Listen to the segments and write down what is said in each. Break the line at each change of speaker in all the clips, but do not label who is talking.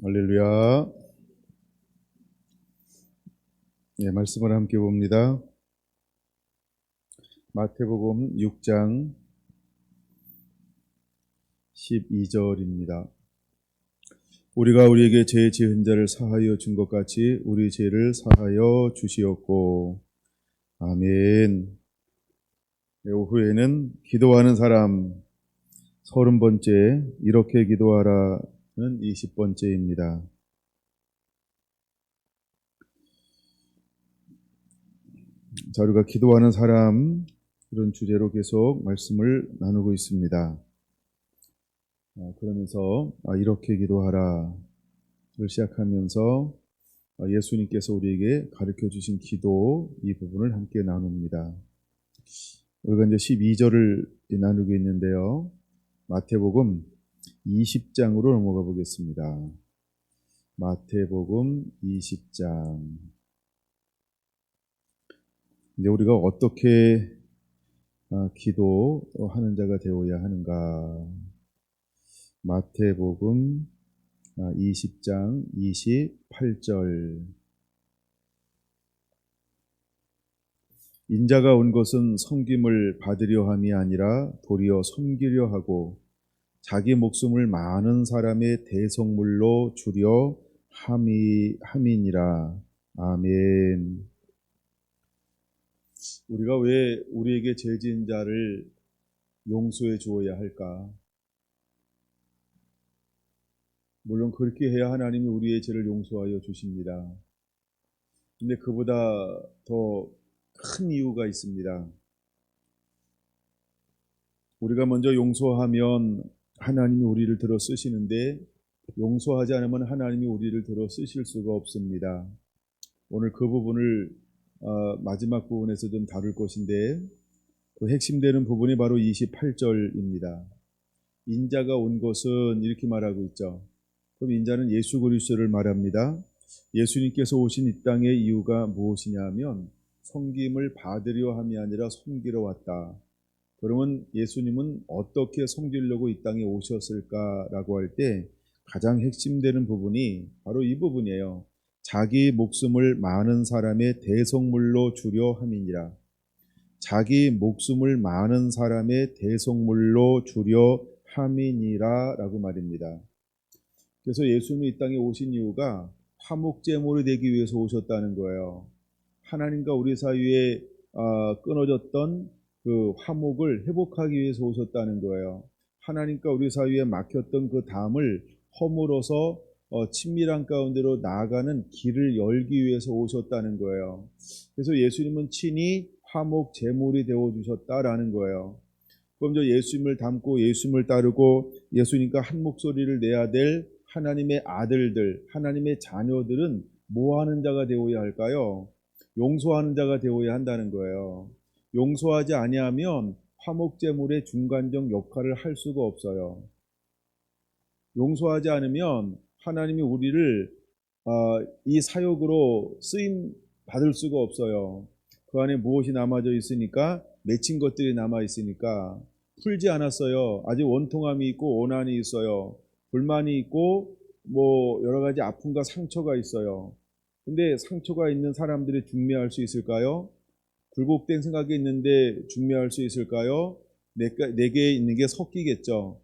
할렐루야. 예, 말씀을 함께 봅니다. 마태복음 6장 12절입니다. 우리가 우리에게 죄 지은 자를 사하여 준 것 같이 우리 죄를 사하여 주시옵고. 아멘. 예, 오후에는 기도하는 사람 30번째, 이렇게 기도하라는 20번째입니다. 자, 우리가 기도하는 사람, 이런 주제로 계속 말씀을 나누고 있습니다. 그러면서 이렇게 기도하라를 시작하면서 예수님께서 우리에게 가르쳐 주신 기도 이 부분을 함께 나눕니다. 우리가 이제 12절을 나누고 있는데요. 마태복음 20장으로 넘어가 보겠습니다. 마태복음 20장. 이제 우리가 어떻게 기도하는 자가 되어야 하는가? 마태복음 20장 28절. 인자가 온 것은 섬김을 받으려 함이 아니라 도리어 섬기려 하고 자기 목숨을 많은 사람의 대속물로 주려 함이니라. 아멘. 우리가 왜 우리에게 죄 지은 자를 용서해 주어야 할까? 물론 그렇게 해야 하나님이 우리의 죄를 용서하여 주십니다. 근데 그보다 더 큰 이유가 있습니다. 우리가 먼저 용서하면 하나님이 우리를 들어 쓰시는데 용서하지 않으면 하나님이 우리를 들어 쓰실 수가 없습니다. 오늘 그 부분을 마지막 부분에서 좀 다룰 것인데 그 핵심되는 부분이 바로 28절입니다. 인자가 온 것은 이렇게 말하고 있죠. 그럼 인자는 예수 그리스도를 말합니다. 예수님께서 오신 이 땅의 이유가 무엇이냐 하면 섬김을 받으려 함이 아니라 섬기러 왔다. 그러면 예수님은 어떻게 섬기려고 이 땅에 오셨을까라고 할 때 가장 핵심되는 부분이 바로 이 부분이에요. 자기 목숨을 많은 사람의 대속물로 주려 함이니라. 자기 목숨을 많은 사람의 대속물로 주려 함이니라 라고 말입니다. 그래서 예수님이 이 땅에 오신 이유가 화목제물이 되기 위해서 오셨다는 거예요. 하나님과 우리 사이에 끊어졌던 그 화목을 회복하기 위해서 오셨다는 거예요. 하나님과 우리 사이에 막혔던 그 담을 허물어서 친밀한 가운데로 나아가는 길을 열기 위해서 오셨다는 거예요. 그래서 예수님은 친히 화목 제물이 되어 주셨다라는 거예요. 그럼 저 예수님을 닮고 예수님을 따르고 예수님과 한 목소리를 내야 될 하나님의 아들들, 하나님의 자녀들은 뭐 하는 자가 되어야 할까요? 용서하는 자가 되어야 한다는 거예요. 용서하지 아니하면 화목제물의 중간적 역할을 할 수가 없어요. 용서하지 않으면 하나님이 우리를 이 사역으로 쓰임 받을 수가 없어요. 그 안에 무엇이 남아져 있으니까, 맺힌 것들이 남아 있으니까 풀지 않았어요. 아직 원통함이 있고 원한이 있어요. 불만이 있고 뭐 여러 가지 아픔과 상처가 있어요. 근데 상처가 있는 사람들이 중매할 수 있을까요? 굴복된 생각이 있는데 중매할 수 있을까요? 내게 있는 게 섞이겠죠.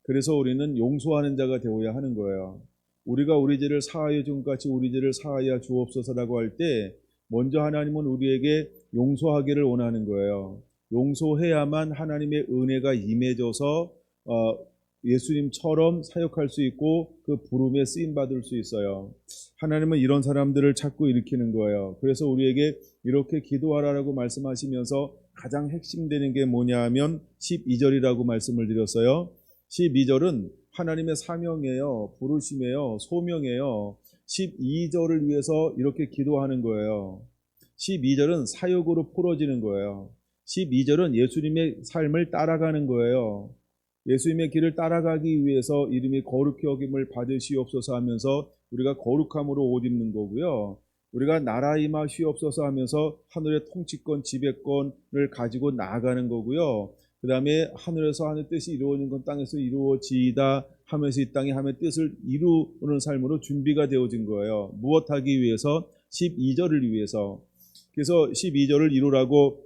그래서 우리는 용서하는 자가 되어야 하는 거예요. 우리가 우리 죄를 사하여 준 것 같이 우리 죄를 사하여 주옵소서라고 할 때 먼저 하나님은 우리에게 용서하기를 원하는 거예요. 용서해야만 하나님의 은혜가 임해져서 예수님처럼 사역할 수 있고 그 부름에 쓰임 받을 수 있어요. 하나님은 이런 사람들을 찾고 일으키는 거예요. 그래서 우리에게 이렇게 기도하라고 말씀하시면서 가장 핵심되는 게 뭐냐 하면 12절이라고 말씀을 드렸어요. 12절은 하나님의 사명이에요. 부르심이에요. 소명이에요. 12절을 위해서 이렇게 기도하는 거예요. 12절은 사역으로 풀어지는 거예요. 12절은 예수님의 삶을 따라가는 거예요. 예수님의 길을 따라가기 위해서 이름이 거룩히 여김을 받으시옵소서 하면서 우리가 거룩함으로 옷 입는 거고요. 우리가 나라 임하시옵소서 하면서 하늘의 통치권, 지배권을 가지고 나아가는 거고요. 그 다음에 하늘에서 하늘 뜻이 이루어진 건 땅에서 이루어지이다 하면서 이 땅에 하나님의 뜻을 이루는 삶으로 준비가 되어진 거예요. 무엇하기 위해서? 12절을 위해서. 그래서 12절을 이루라고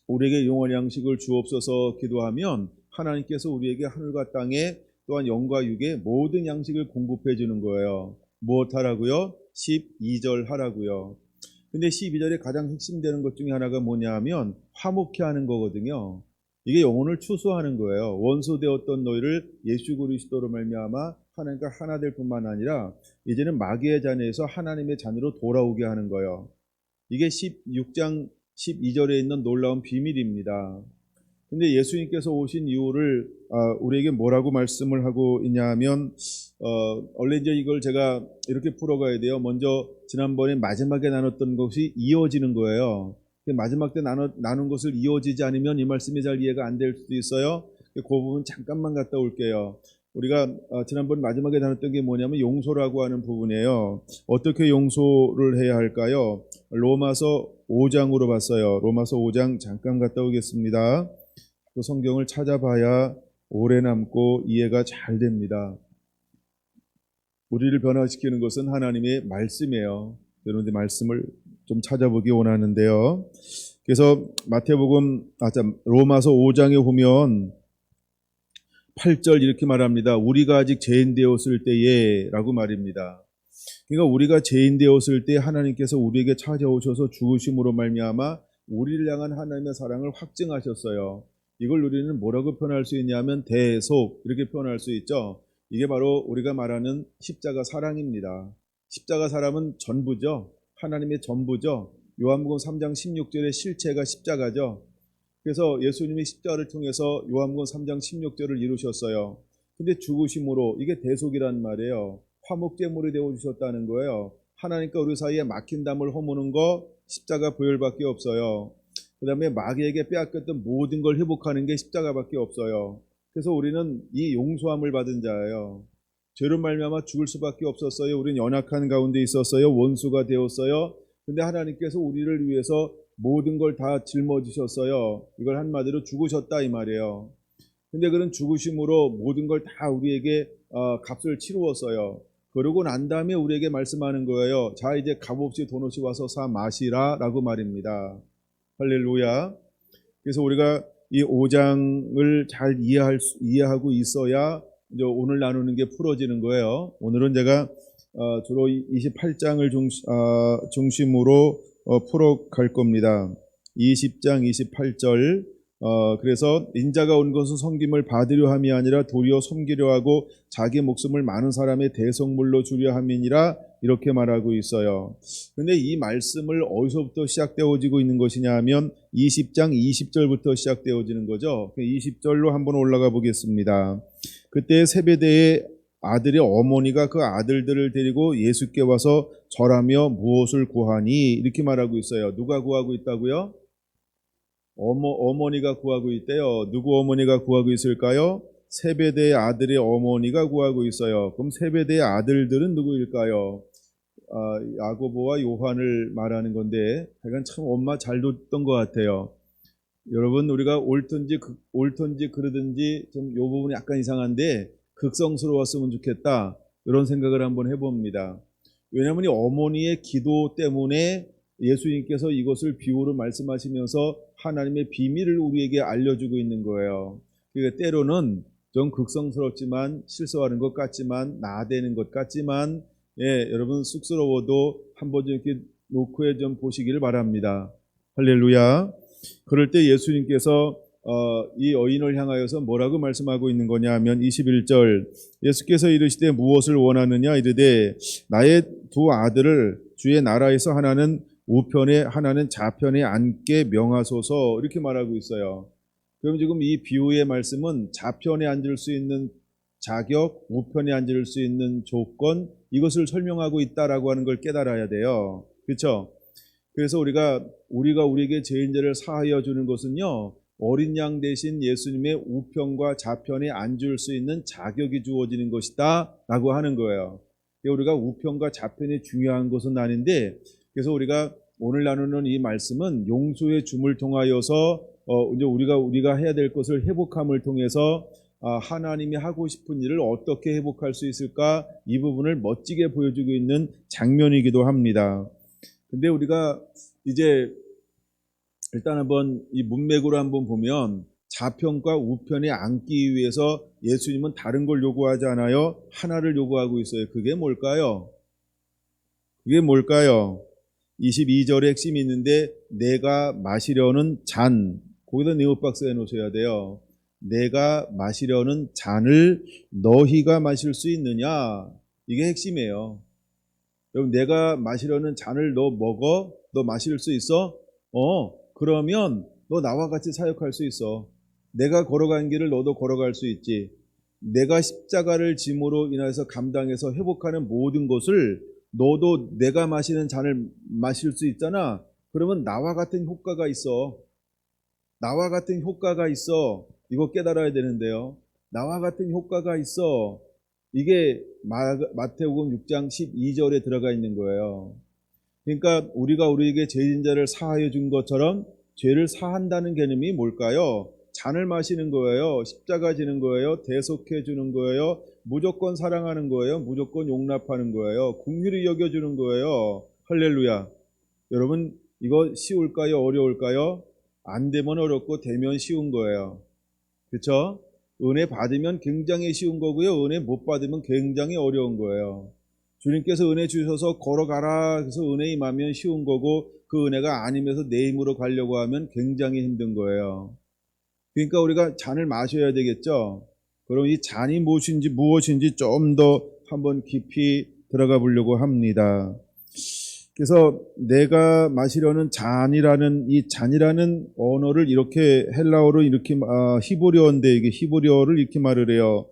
우리에게 영원의 양식을 주옵소서 기도하면 하나님께서 우리에게 하늘과 땅에 또한 영과 육의 모든 양식을 공급해 주는 거예요. 무엇 하라고요? 12절 하라고요. 근데 12절에 가장 핵심되는 것 중에 하나가 뭐냐 하면 화목케 하는 거거든요. 이게 영혼을 추수하는 거예요. 원수되었던 너희를 예수 그리스도로 말미암아 하나님과 하나 될 뿐만 아니라 이제는 마귀의 자녀에서 하나님의 자녀로 돌아오게 하는 거예요. 이게 16장 12절에 있는 놀라운 비밀입니다. 근데 예수님께서 오신 이유를 우리에게 뭐라고 말씀을 하고 있냐 하면 원래 이제 이걸 제가 이렇게 풀어가야 돼요. 먼저 지난번에 마지막에 나눴던 것이 이어지는 거예요. 마지막 때 나눈 것을 이어지지 않으면 이 말씀이 잘 이해가 안 될 수도 있어요. 그 부분 잠깐만 갔다 올게요. 우리가 지난번 마지막에 나눴던 게 뭐냐면 용서라고 하는 부분이에요. 어떻게 용서를 해야 할까요? 로마서 5장으로 봤어요. 로마서 5장 잠깐 갔다 오겠습니다. 그 성경을 찾아봐야 오래 남고 이해가 잘 됩니다. 우리를 변화시키는 것은 하나님의 말씀이에요. 여러분들 말씀을 좀 찾아보기 원하는데요. 그래서 로마서 5장에 보면 8절 이렇게 말합니다. 우리가 아직 죄인 되었을 때에 라고 말입니다. 그러니까 우리가 죄인 되었을 때 하나님께서 우리에게 찾아오셔서 죽으심으로 말미암아 우리를 향한 하나님의 사랑을 확증하셨어요. 이걸 우리는 뭐라고 표현할 수 있냐면 대속 이렇게 표현할 수 있죠. 이게 바로 우리가 말하는 십자가 사랑입니다. 십자가 사랑은 전부죠. 하나님의 전부죠. 요한복음 3장 16절의 실체가 십자가죠. 그래서 예수님이 십자가를 통해서 요한복음 3장 16절을 이루셨어요. 근데 죽으심으로 이게 대속이란 말이에요. 화목제물이 되어주셨다는 거예요. 하나님과 우리 사이에 막힌 담을 허무는 거 십자가 보혈밖에 없어요. 그 다음에 마귀에게 빼앗겼던 모든 걸 회복하는 게 십자가밖에 없어요. 그래서 우리는 이 용서함을 받은 자예요. 죄로 말미암아 죽을 수밖에 없었어요. 우리는 연약한 가운데 있었어요. 원수가 되었어요. 근데 하나님께서 우리를 위해서 모든 걸 다 짊어지셨어요. 이걸 한마디로 죽으셨다 이 말이에요. 근데 그런 죽으심으로 모든 걸 다 우리에게 값을 치루었어요. 그러고 난 다음에 우리에게 말씀하는 거예요. 자, 이제 값없이 돈 없이 와서 사 마시라 라고 말입니다. 할렐루야. 그래서 우리가 이 5장을 잘 이해하고 있어야 이제 오늘 나누는 게 풀어지는 거예요. 오늘은 제가 주로 28장을 중심으로 풀어갈 겁니다. 20장 28절 그래서 인자가 온 것은 섬김을 받으려 함이 아니라 도리어 섬기려 하고 자기 목숨을 많은 사람의 대속물로 주려 함이니라 이렇게 말하고 있어요. 근데 이 말씀을 어디서부터 시작되어지고 있는 것이냐 하면 20장 20절부터 시작되어지는 거죠. 20절로 한번 올라가 보겠습니다. 그때 세베대의 아들의 어머니가 그 아들들을 데리고 예수께 와서 절하며 무엇을 구하니 이렇게 말하고 있어요. 누가 구하고 있다고요? 어머니가 구하고 있대요. 누구 어머니가 구하고 있을까요? 세베대의 아들의 어머니가 구하고 있어요. 그럼 세베대의 아들들은 누구일까요? 야고보와 요한을 말하는 건데 하여간 참 엄마 잘 뒀던 것 같아요. 여러분 우리가 옳든지 그러든지 좀 이 부분이 약간 이상한데 극성스러웠으면 좋겠다 이런 생각을 한번 해봅니다. 왜냐하면 이 어머니의 기도 때문에 예수님께서 이것을 비유로 말씀하시면서 하나님의 비밀을 우리에게 알려주고 있는 거예요. 그러니까 때로는 좀 극성스럽지만 실수하는 것 같지만 나대는 것 같지만 여러분 쑥스러워도 한번 좀 이렇게 놓고 좀 보시기를 바랍니다. 할렐루야. 그럴 때 예수님께서 이 여인을 향하여서 뭐라고 말씀하고 있는 거냐 하면 21절 예수께서 이르시되 무엇을 원하느냐 이르되 나의 두 아들을 주의 나라에서 하나는 우편에 하나는 좌편에 앉게 명하소서 이렇게 말하고 있어요. 그럼 지금 이 비유의 말씀은 좌편에 앉을 수 있는 자격, 우편에 앉을 수 있는 조건 이것을 설명하고 있다라고 하는 걸 깨달아야 돼요. 그렇죠? 그래서 우리가 우리에게 죄인들을 사하여 주는 것은요. 어린 양 대신 예수님의 우편과 좌편에 앉을 수 있는 자격이 주어지는 것이다 라고 하는 거예요. 우리가 우편과 좌편이 중요한 것은 아닌데 그래서 우리가 오늘 나누는 이 말씀은 용서의 줌을 통하여서 이제 우리가 해야 될 것을 회복함을 통해서 하나님이 하고 싶은 일을 어떻게 회복할 수 있을까, 이 부분을 멋지게 보여주고 있는 장면이기도 합니다. 근데 우리가 이제 일단 한번 이 문맥으로 한번 보면 좌편과 우편에 앉기 위해서 예수님은 다른 걸 요구하지 않아요. 하나를 요구하고 있어요. 그게 뭘까요? 그게 뭘까요? 22절에 핵심이 있는데, 내가 마시려는 잔, 거기다 네모박스 해놓으셔야 돼요. 내가 마시려는 잔을 너희가 마실 수 있느냐? 이게 핵심이에요. 여러분, 내가 마시려는 잔을 너 먹어? 너 마실 수 있어? 그러면 너 나와 같이 사역할 수 있어. 내가 걸어간 길을 너도 걸어갈 수 있지. 내가 십자가를 짐으로 인해서 감당해서 회복하는 모든 것을 너도 내가 마시는 잔을 마실 수 있잖아. 그러면 나와 같은 효과가 있어. 나와 같은 효과가 있어. 이거 깨달아야 되는데요. 나와 같은 효과가 있어. 이게 마태복음 6장 12절에 들어가 있는 거예요. 그러니까 우리가 우리에게 죄인자를 사하여 준 것처럼 죄를 사한다는 개념이 뭘까요? 잔을 마시는 거예요. 십자가 지는 거예요. 대속해 주는 거예요. 무조건 사랑하는 거예요. 무조건 용납하는 거예요. 긍휼히 여겨주는 거예요. 할렐루야. 여러분, 이거 쉬울까요? 어려울까요? 안 되면 어렵고 되면 쉬운 거예요. 그렇죠? 은혜 받으면 굉장히 쉬운 거고요. 은혜 못 받으면 굉장히 어려운 거예요. 주님께서 은혜 주셔서 걸어가라 그래서 은혜 임하면 쉬운 거고, 그 은혜가 아니면서 내 힘으로 가려고 하면 굉장히 힘든 거예요. 그러니까 우리가 잔을 마셔야 되겠죠. 그럼 이 잔이 무엇인지 좀 더 한번 깊이 들어가 보려고 합니다. 그래서 내가 마시려는 잔이라는 이 잔이라는 언어를 이렇게 헬라어로 이렇게 히브리어인데, 이게 히브리어를 이렇게 말을 해요.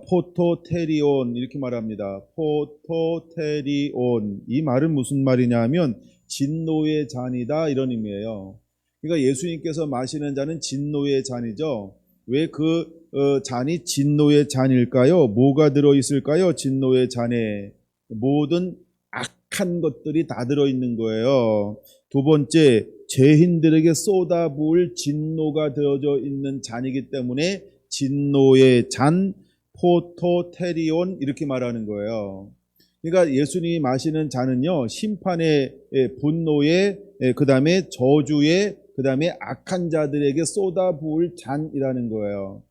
포토테리온 이렇게 말합니다. 포토테리온, 이 말은 무슨 말이냐 하면 진노의 잔이다, 이런 의미예요. 그러니까 예수님께서 마시는 잔은 진노의 잔이죠. 왜 그 잔이 진노의 잔일까요? 뭐가 들어있을까요? 진노의 잔에 모든 악한 것들이 다 들어있는 거예요. 두 번째, 죄인들에게 쏟아부을 진노가 되어져 있는 잔이기 때문에 진노의 잔, 포토테리온 이렇게 말하는 거예요. 그러니까 예수님이 마시는 잔은요, 심판의, 분노의, 그 다음에 저주의, 그 다음에 악한 자들에게 쏟아부을 잔이라는 거예요.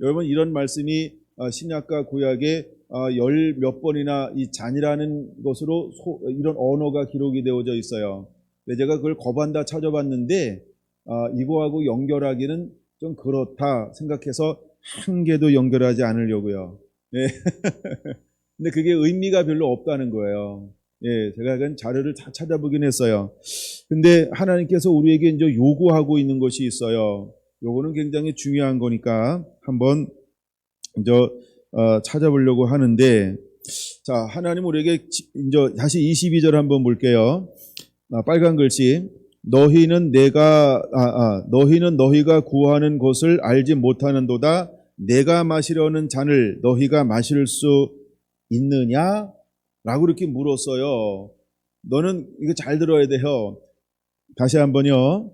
여러분, 이런 말씀이 신약과 구약에 열 몇 번이나 이 잔이라는 것으로 이런 언어가 기록이 되어져 있어요. 근데 제가 그걸 거반다 찾아봤는데 이거하고 연결하기는 좀 그렇다 생각해서 한 개도 연결하지 않으려고요. 네. 근데 그게 의미가 별로 없다는 거예요. 예, 제가 그건 자료를 다 찾아보긴 했어요. 근데 하나님께서 우리에게 이제 요구하고 있는 것이 있어요. 요거는 굉장히 중요한 거니까 한번 이제 찾아보려고 하는데, 자, 하나님 우리에게 이제 다시 22절 한번 볼게요. 빨간 글씨. 너희는 너희가 구하는 것을 알지 못하는도다. 내가 마시려는 잔을 너희가 마실 수 있느냐? 라고 이렇게 물었어요. 너는 이거 잘 들어야 돼요. 다시 한번요.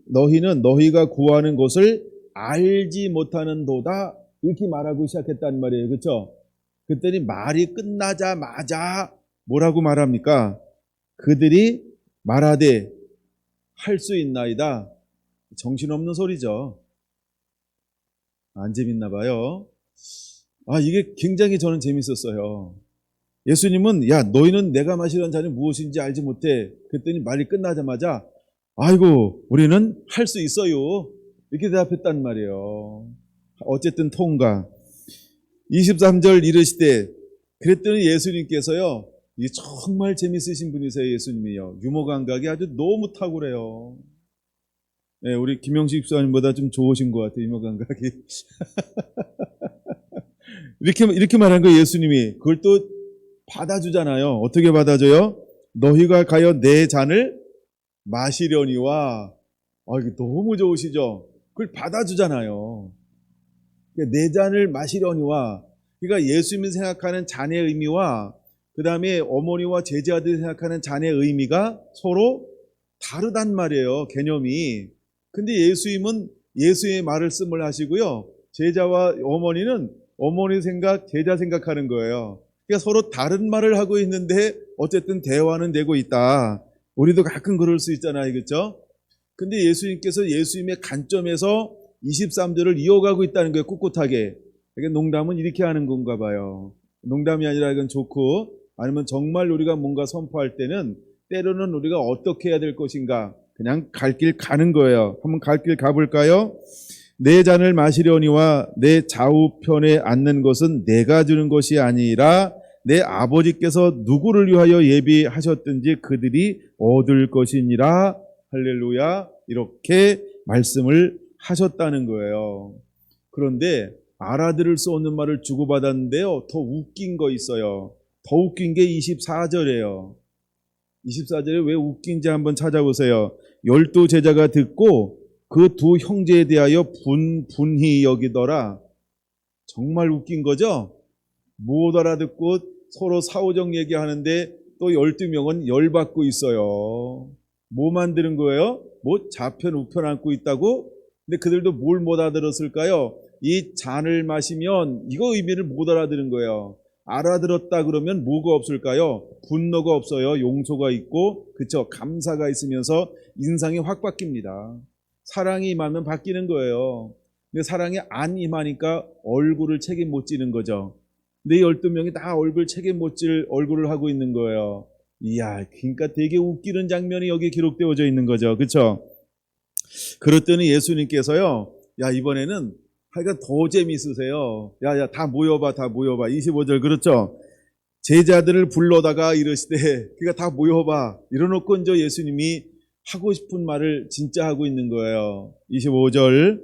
너희는 너희가 구하는 것을 알지 못하는도다, 이렇게 말하고 시작했단 말이에요. 그렇죠? 그랬더니 말이 끝나자마자 뭐라고 말합니까? 그들이 말하되 할 수 있나이다. 정신없는 소리죠. 안 재밌나 봐요. 이게 굉장히 저는 재밌었어요. 예수님은 야, 너희는 내가 마시려는 잔이 무엇인지 알지 못해. 그랬더니 말이 끝나자마자 아이고, 우리는 할 수 있어요, 이렇게 대답했단 말이에요. 어쨌든 통과. 23절 이르시되, 그랬더니 예수님께서요, 이게 정말 재밌으신 분이세요. 예수님이요, 유머 감각이 아주 너무 탁월해요. 네, 우리 김영식 집사님보다 좀 좋으신 것 같아요, 유머 감각이. 이렇게 말한 거예요. 예수님이 그걸 또 받아주잖아요. 어떻게 받아줘요? 너희가 가여 내 잔을 마시려니와. 이게 너무 좋으시죠? 그걸 받아주잖아요. 내 잔을 마시려니와. 그러니까 예수님이 생각하는 잔의 의미와 그 다음에 어머니와 제자들이 생각하는 잔의 의미가 서로 다르단 말이에요, 개념이. 근데 예수님은 예수의 말씀을 하시고요. 제자와 어머니는 어머니 생각, 제자 생각하는 거예요. 그러니까 서로 다른 말을 하고 있는데 어쨌든 대화는 되고 있다. 우리도 가끔 그럴 수 있잖아요, 그렇죠? 근데 예수님께서 예수님의 관점에서 23절을 이어가고 있다는 거예요, 꿋꿋하게. 그러니까 농담은 이렇게 하는 건가 봐요. 농담이 아니라 이건 좋고, 아니면 정말 우리가 뭔가 선포할 때는 때로는 우리가 어떻게 해야 될 것인가, 그냥 갈 길 가는 거예요. 한번 갈 길 가볼까요? 내 잔을 마시려니와 내 좌우편에 앉는 것은 내가 주는 것이 아니라 내 아버지께서 누구를 위하여 예비하셨든지 그들이 얻을 것이니라. 할렐루야. 이렇게 말씀을 하셨다는 거예요. 그런데 알아들을 수 없는 말을 주고받았는데요, 더 웃긴 거 있어요. 더 웃긴 게 24절이에요. 24절에 왜 웃긴지 한번 찾아보세요. 12제자가 듣고 그 두 형제에 대하여 분히 여기더라. 정말 웃긴 거죠? 못 알아듣고 서로 사오정 얘기하는데 또 12명은 열받고 있어요. 뭐 만드는 거예요? 뭐 좌편 우편 안고 있다고? 근데 그들도 뭘 못 알아들었을까요? 이 잔을 마시면 이거 의미를 못 알아들은 거예요. 알아들었다 그러면 뭐가 없을까요? 분노가 없어요. 용서가 있고, 그쵸? 감사가 있으면서 인상이 확 바뀝니다. 사랑이 임하면 바뀌는 거예요. 근데 사랑이 안 임하니까 얼굴을 책임 못 지는 거죠. 근데 12명이 다 얼굴 책임 못 질 얼굴을 하고 있는 거예요. 이야, 그러니까 되게 웃기는 장면이 여기 기록되어져 있는 거죠. 그쵸? 그랬더니 예수님께서요, 야, 이번에는 하여간 더 재미있으세요. 야, 다 모여봐, 다 모여봐. 25절, 그렇죠? 제자들을 불러다가 이러시되, 그러니까 다 모여봐. 이러놓고 이제 예수님이 하고 싶은 말을 진짜 하고 있는 거예요. 25절,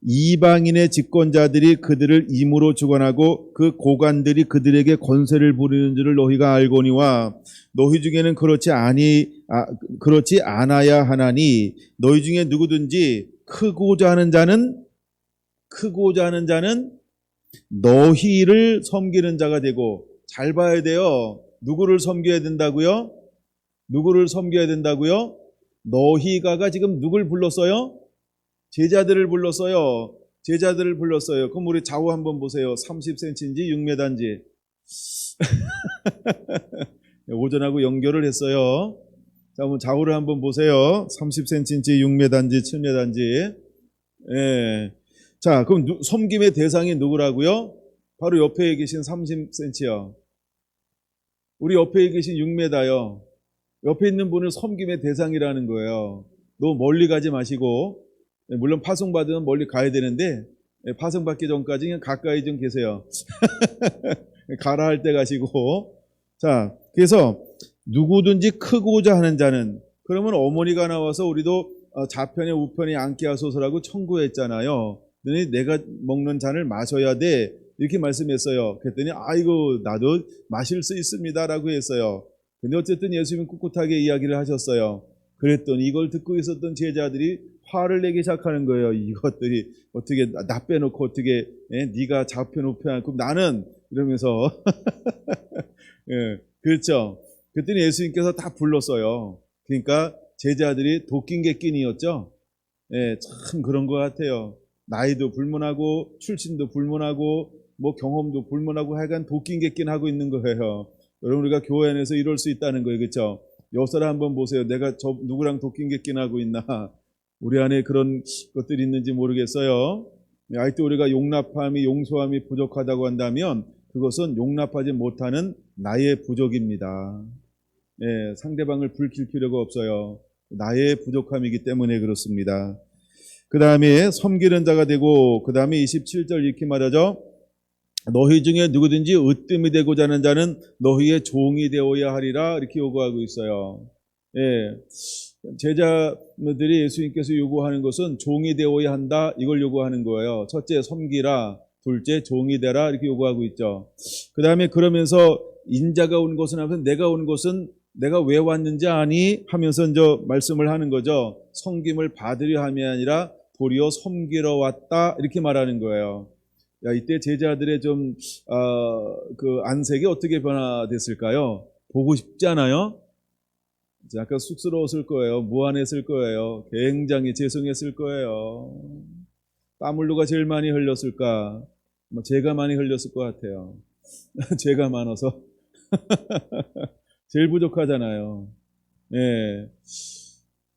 이방인의 집권자들이 그들을 임으로 주관하고 그 고관들이 그들에게 권세를 부리는 줄을 너희가 알거니와 너희 중에는 그렇지 않아야 하나니 너희 중에 누구든지 크고자 하는 자는 너희를 섬기는 자가 되고. 잘 봐야 돼요. 누구를 섬겨야 된다고요? 누구를 섬겨야 된다고요? 너희가가 지금 누굴 불렀어요? 제자들을 불렀어요. 제자들을 불렀어요. 그럼 우리 좌우 한번 보세요. 30cm인지 6m인지. 오전하고 연결을 했어요. 자, 한번 좌우를 한번 보세요. 30cm인지 6m인지 7m인지. 예. 자, 그럼 섬김의 대상이 누구라고요? 바로 옆에 계신 30cm요. 우리 옆에 계신 6m요. 옆에 있는 분을 섬김의 대상이라는 거예요. 너무 멀리 가지 마시고, 물론 파송받으면 멀리 가야 되는데 파송받기 전까지 그냥 가까이 좀 계세요. 가라 할 때 가시고. 자, 그래서 누구든지 크고자 하는 자는, 그러면 어머니가 나와서 우리도 좌편에 우편에 앉게 하소서라고 청구했잖아요. 그랬더니 내가 먹는 잔을 마셔야 돼, 이렇게 말씀했어요. 그랬더니 아이고 나도 마실 수 있습니다 라고 했어요. 근데 어쨌든 예수님은 꿋꿋하게 이야기를 하셨어요. 그랬더니 이걸 듣고 있었던 제자들이 화를 내기 시작하는 거예요. 이것들이 어떻게 나 빼놓고 어떻게 네가 좌편 우편, 그럼 나는, 이러면서 예, 그렇죠. 그랬더니 예수님께서 다 불렀어요. 그러니까 제자들이 도끼인 게 낀이었죠. 예, 참 그런 것 같아요. 나이도 불문하고 출신도 불문하고 뭐 경험도 불문하고 하여간 도끼인 게 낀 하고 있는 거예요. 여러분, 우리가 교회 안에서 이럴 수 있다는 거예요. 그렇죠? 여서라 한번 보세요. 내가 저 누구랑 도끼인 게 낀 하고 있나? 우리 안에 그런 것들이 있는지 모르겠어요. 아직도 우리가 용납함이, 용서함이 부족하다고 한다면 그것은 용납하지 못하는 나의 부족입니다. 예, 상대방을 불킬 필요가 없어요. 나의 부족함이기 때문에 그렇습니다. 그 다음에 섬기는 자가 되고, 그 다음에 27절 이렇게 말하죠. 너희 중에 누구든지 으뜸이 되고자 하는 자는 너희의 종이 되어야 하리라, 이렇게 요구하고 있어요. 예, 제자들이 예수님께서 요구하는 것은 종이 되어야 한다, 이걸 요구하는 거예요. 첫째 섬기라, 둘째 종이 되라, 이렇게 요구하고 있죠. 그 다음에 그러면서 인자가 온 것은 하면서 내가 온 것은 내가 왜 왔는지 아니? 하면서 이제 말씀을 하는 거죠. 섬김을 받으려 함이 아니라 도리어 섬기러 왔다, 이렇게 말하는 거예요. 야, 이때 제자들의 그 안색이 어떻게 변화됐을까요? 보고 싶지 않아요? 약간 쑥스러웠을 거예요. 무안했을 거예요. 굉장히 죄송했을 거예요. 땀을 누가 제일 많이 흘렸을까? 제가 많이 흘렸을 것 같아요. 제가 많아서 제일 부족하잖아요. 예.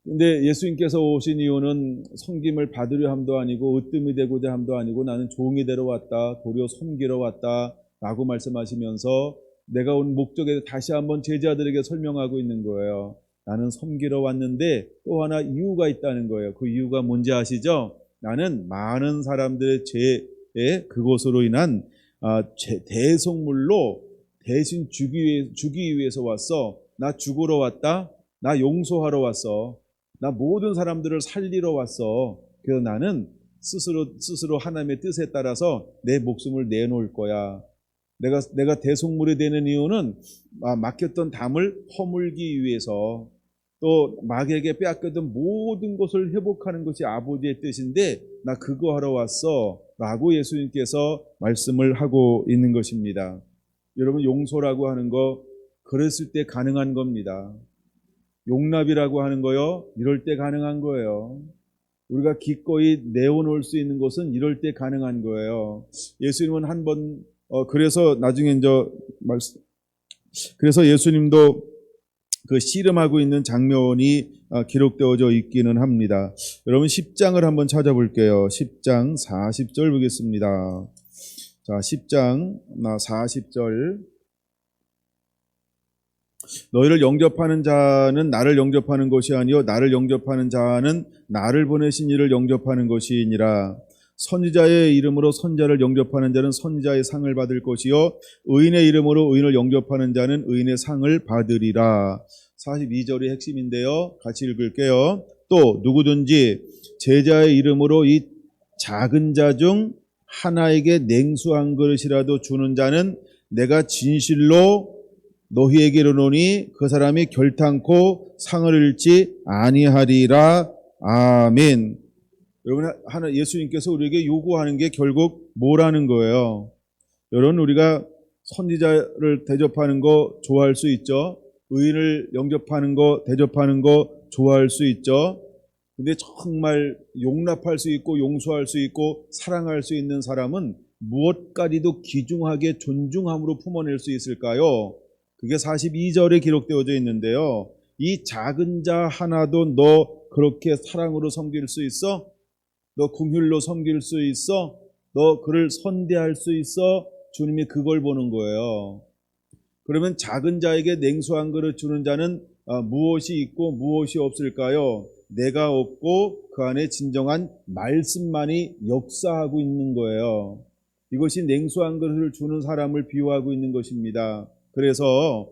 근데 예수님께서 오신 이유는 섬김을 받으려 함도 아니고 으뜸이 되고자 함도 아니고 나는 종이 되러 왔다, 도리어 섬기러 왔다 라고 말씀하시면서 내가 온 목적에 다시 한번 제자들에게 설명하고 있는 거예요. 나는 섬기러 왔는데 또 하나 이유가 있다는 거예요. 그 이유가 뭔지 아시죠? 나는 많은 사람들의 죄에 그것으로 인한 대속물로 대신 주기 위해서 왔어. 나 죽으러 왔다. 나 용서하러 왔어. 나 모든 사람들을 살리러 왔어. 그래서 나는 스스로 하나님의 뜻에 따라서 내 목숨을 내놓을 거야. 내가 대속물이 되는 이유는 막혔던 담을 허물기 위해서, 또 마귀에게 빼앗겼던 모든 것을 회복하는 것이 아버지의 뜻인데 나 그거 하러 왔어 라고 예수님께서 말씀을 하고 있는 것입니다. 여러분, 용서라고 하는 거 그랬을 때 가능한 겁니다. 용납이라고 하는 거요, 이럴 때 가능한 거예요. 우리가 기꺼이 내어놓을 수 있는 것은 이럴 때 가능한 거예요. 예수님은 한번 그래서 나중에 이제 그래서 예수님도 그 씨름하고 있는 장면이 기록되어져 있기는 합니다. 여러분 10장을 한번 찾아볼게요. 10장 40절 보겠습니다. 자, 10장 40절. 너희를 영접하는 자는 나를 영접하는 것이 아니요 나를 영접하는 자는 나를 보내신 이를 영접하는 것이니라. 선지자의 이름으로 선자를 영접하는 자는 선지자의 상을 받을 것이요 의인의 이름으로 의인을 영접하는 자는 의인의 상을 받으리라. 42절이 핵심인데요. 같이 읽을게요. 또 누구든지 제자의 이름으로 이 작은 자 중 하나에게 냉수 한 그릇이라도 주는 자는 내가 진실로 너희에게 이르노니 그 사람이 결탄코 상을 잃지 아니하리라. 아멘. 여러분, 예수님께서 우리에게 요구하는 게 결국 뭐라는 거예요? 여러분, 우리가 선지자를 대접하는 거 좋아할 수 있죠. 의인을 영접하는 거, 대접하는 거 좋아할 수 있죠. 근데 정말 용납할 수 있고 용서할 수 있고 사랑할 수 있는 사람은 무엇까지도 귀중하게 존중함으로 품어낼 수 있을까요? 그게 42절에 기록되어져 있는데요. 이 작은 자 하나도 너 그렇게 사랑으로 섬길 수 있어? 너 긍휼로 섬길 수 있어? 너 그를 선대할 수 있어? 주님이 그걸 보는 거예요. 그러면 작은 자에게 냉수 한 그릇 주는 자는 무엇이 있고 무엇이 없을까요? 내가 없고 그 안에 진정한 말씀만이 역사하고 있는 거예요. 이것이 냉수 한 그릇을 주는 사람을 비유하고 있는 것입니다. 그래서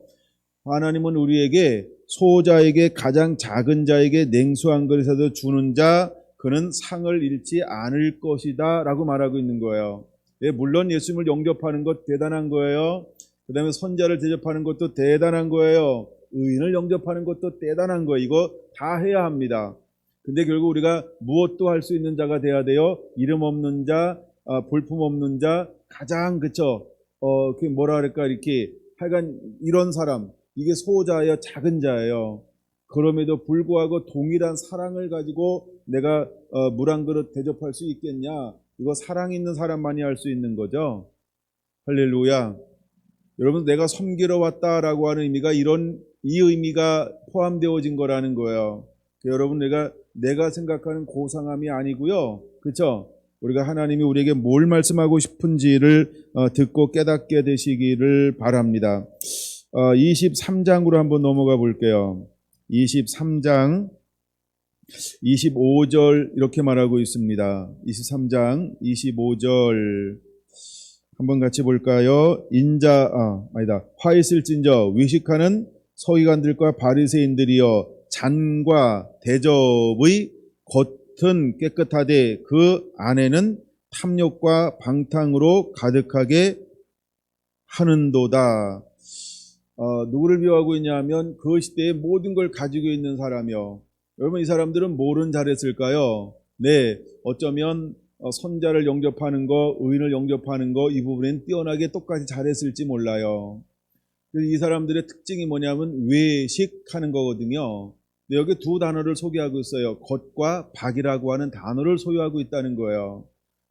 하나님은 우리에게 소자에게 가장 작은 자에게 냉수 한 그릇이라도 주는 자 그는 상을 잃지 않을 것이다 라고 말하고 있는 거예요. 예, 물론 예수님을 영접하는 것 대단한 거예요. 그 다음에 선자를 대접하는 것도 대단한 거예요. 의인을 영접하는 것도 대단한 거예요. 이거 다 해야 합니다. 근데 결국 우리가 무엇도 할 수 있는 자가 돼야 돼요. 이름 없는 자, 볼품 없는 자, 가장 그쵸? 그 뭐라 그럴까 이렇게 하여간 이런 사람, 이게 소자예요, 작은 자예요. 그럼에도 불구하고 동일한 사랑을 가지고 내가 물 한 그릇 대접할 수 있겠냐? 이거 사랑 있는 사람만이 할 수 있는 거죠. 할렐루야. 여러분, 내가 섬기러 왔다라고 하는 의미가 이 의미가 포함되어진 거라는 거예요. 여러분, 내가 생각하는 고상함이 아니고요. 그렇죠? 우리가 하나님이 우리에게 뭘 말씀하고 싶은지를 듣고 깨닫게 되시기를 바랍니다. 23장으로 한번 넘어가 볼게요. 23장 25절 이렇게 말하고 있습니다. 23장 25절 한번 같이 볼까요? 화 있을진저 외식하는 서기관들과 바리새인들이여 잔과 대접의 겉은 깨끗하되 그 안에는 탐욕과 방탕으로 가득하게 하는도다. 누구를 비유하고 있냐면 그 시대에 모든 걸 가지고 있는 사람이요. 여러분, 이 사람들은 뭐를 잘했을까요? 네, 어쩌면 선자를 영접하는 거, 의인을 영접하는 거 이 부분엔 뛰어나게 똑같이 잘했을지 몰라요. 그래서 이 사람들의 특징이 뭐냐면 외식하는 거거든요. 근데 여기 두 단어를 소개하고 있어요. 겉과 박이라고 하는 단어를 소유하고 있다는 거예요.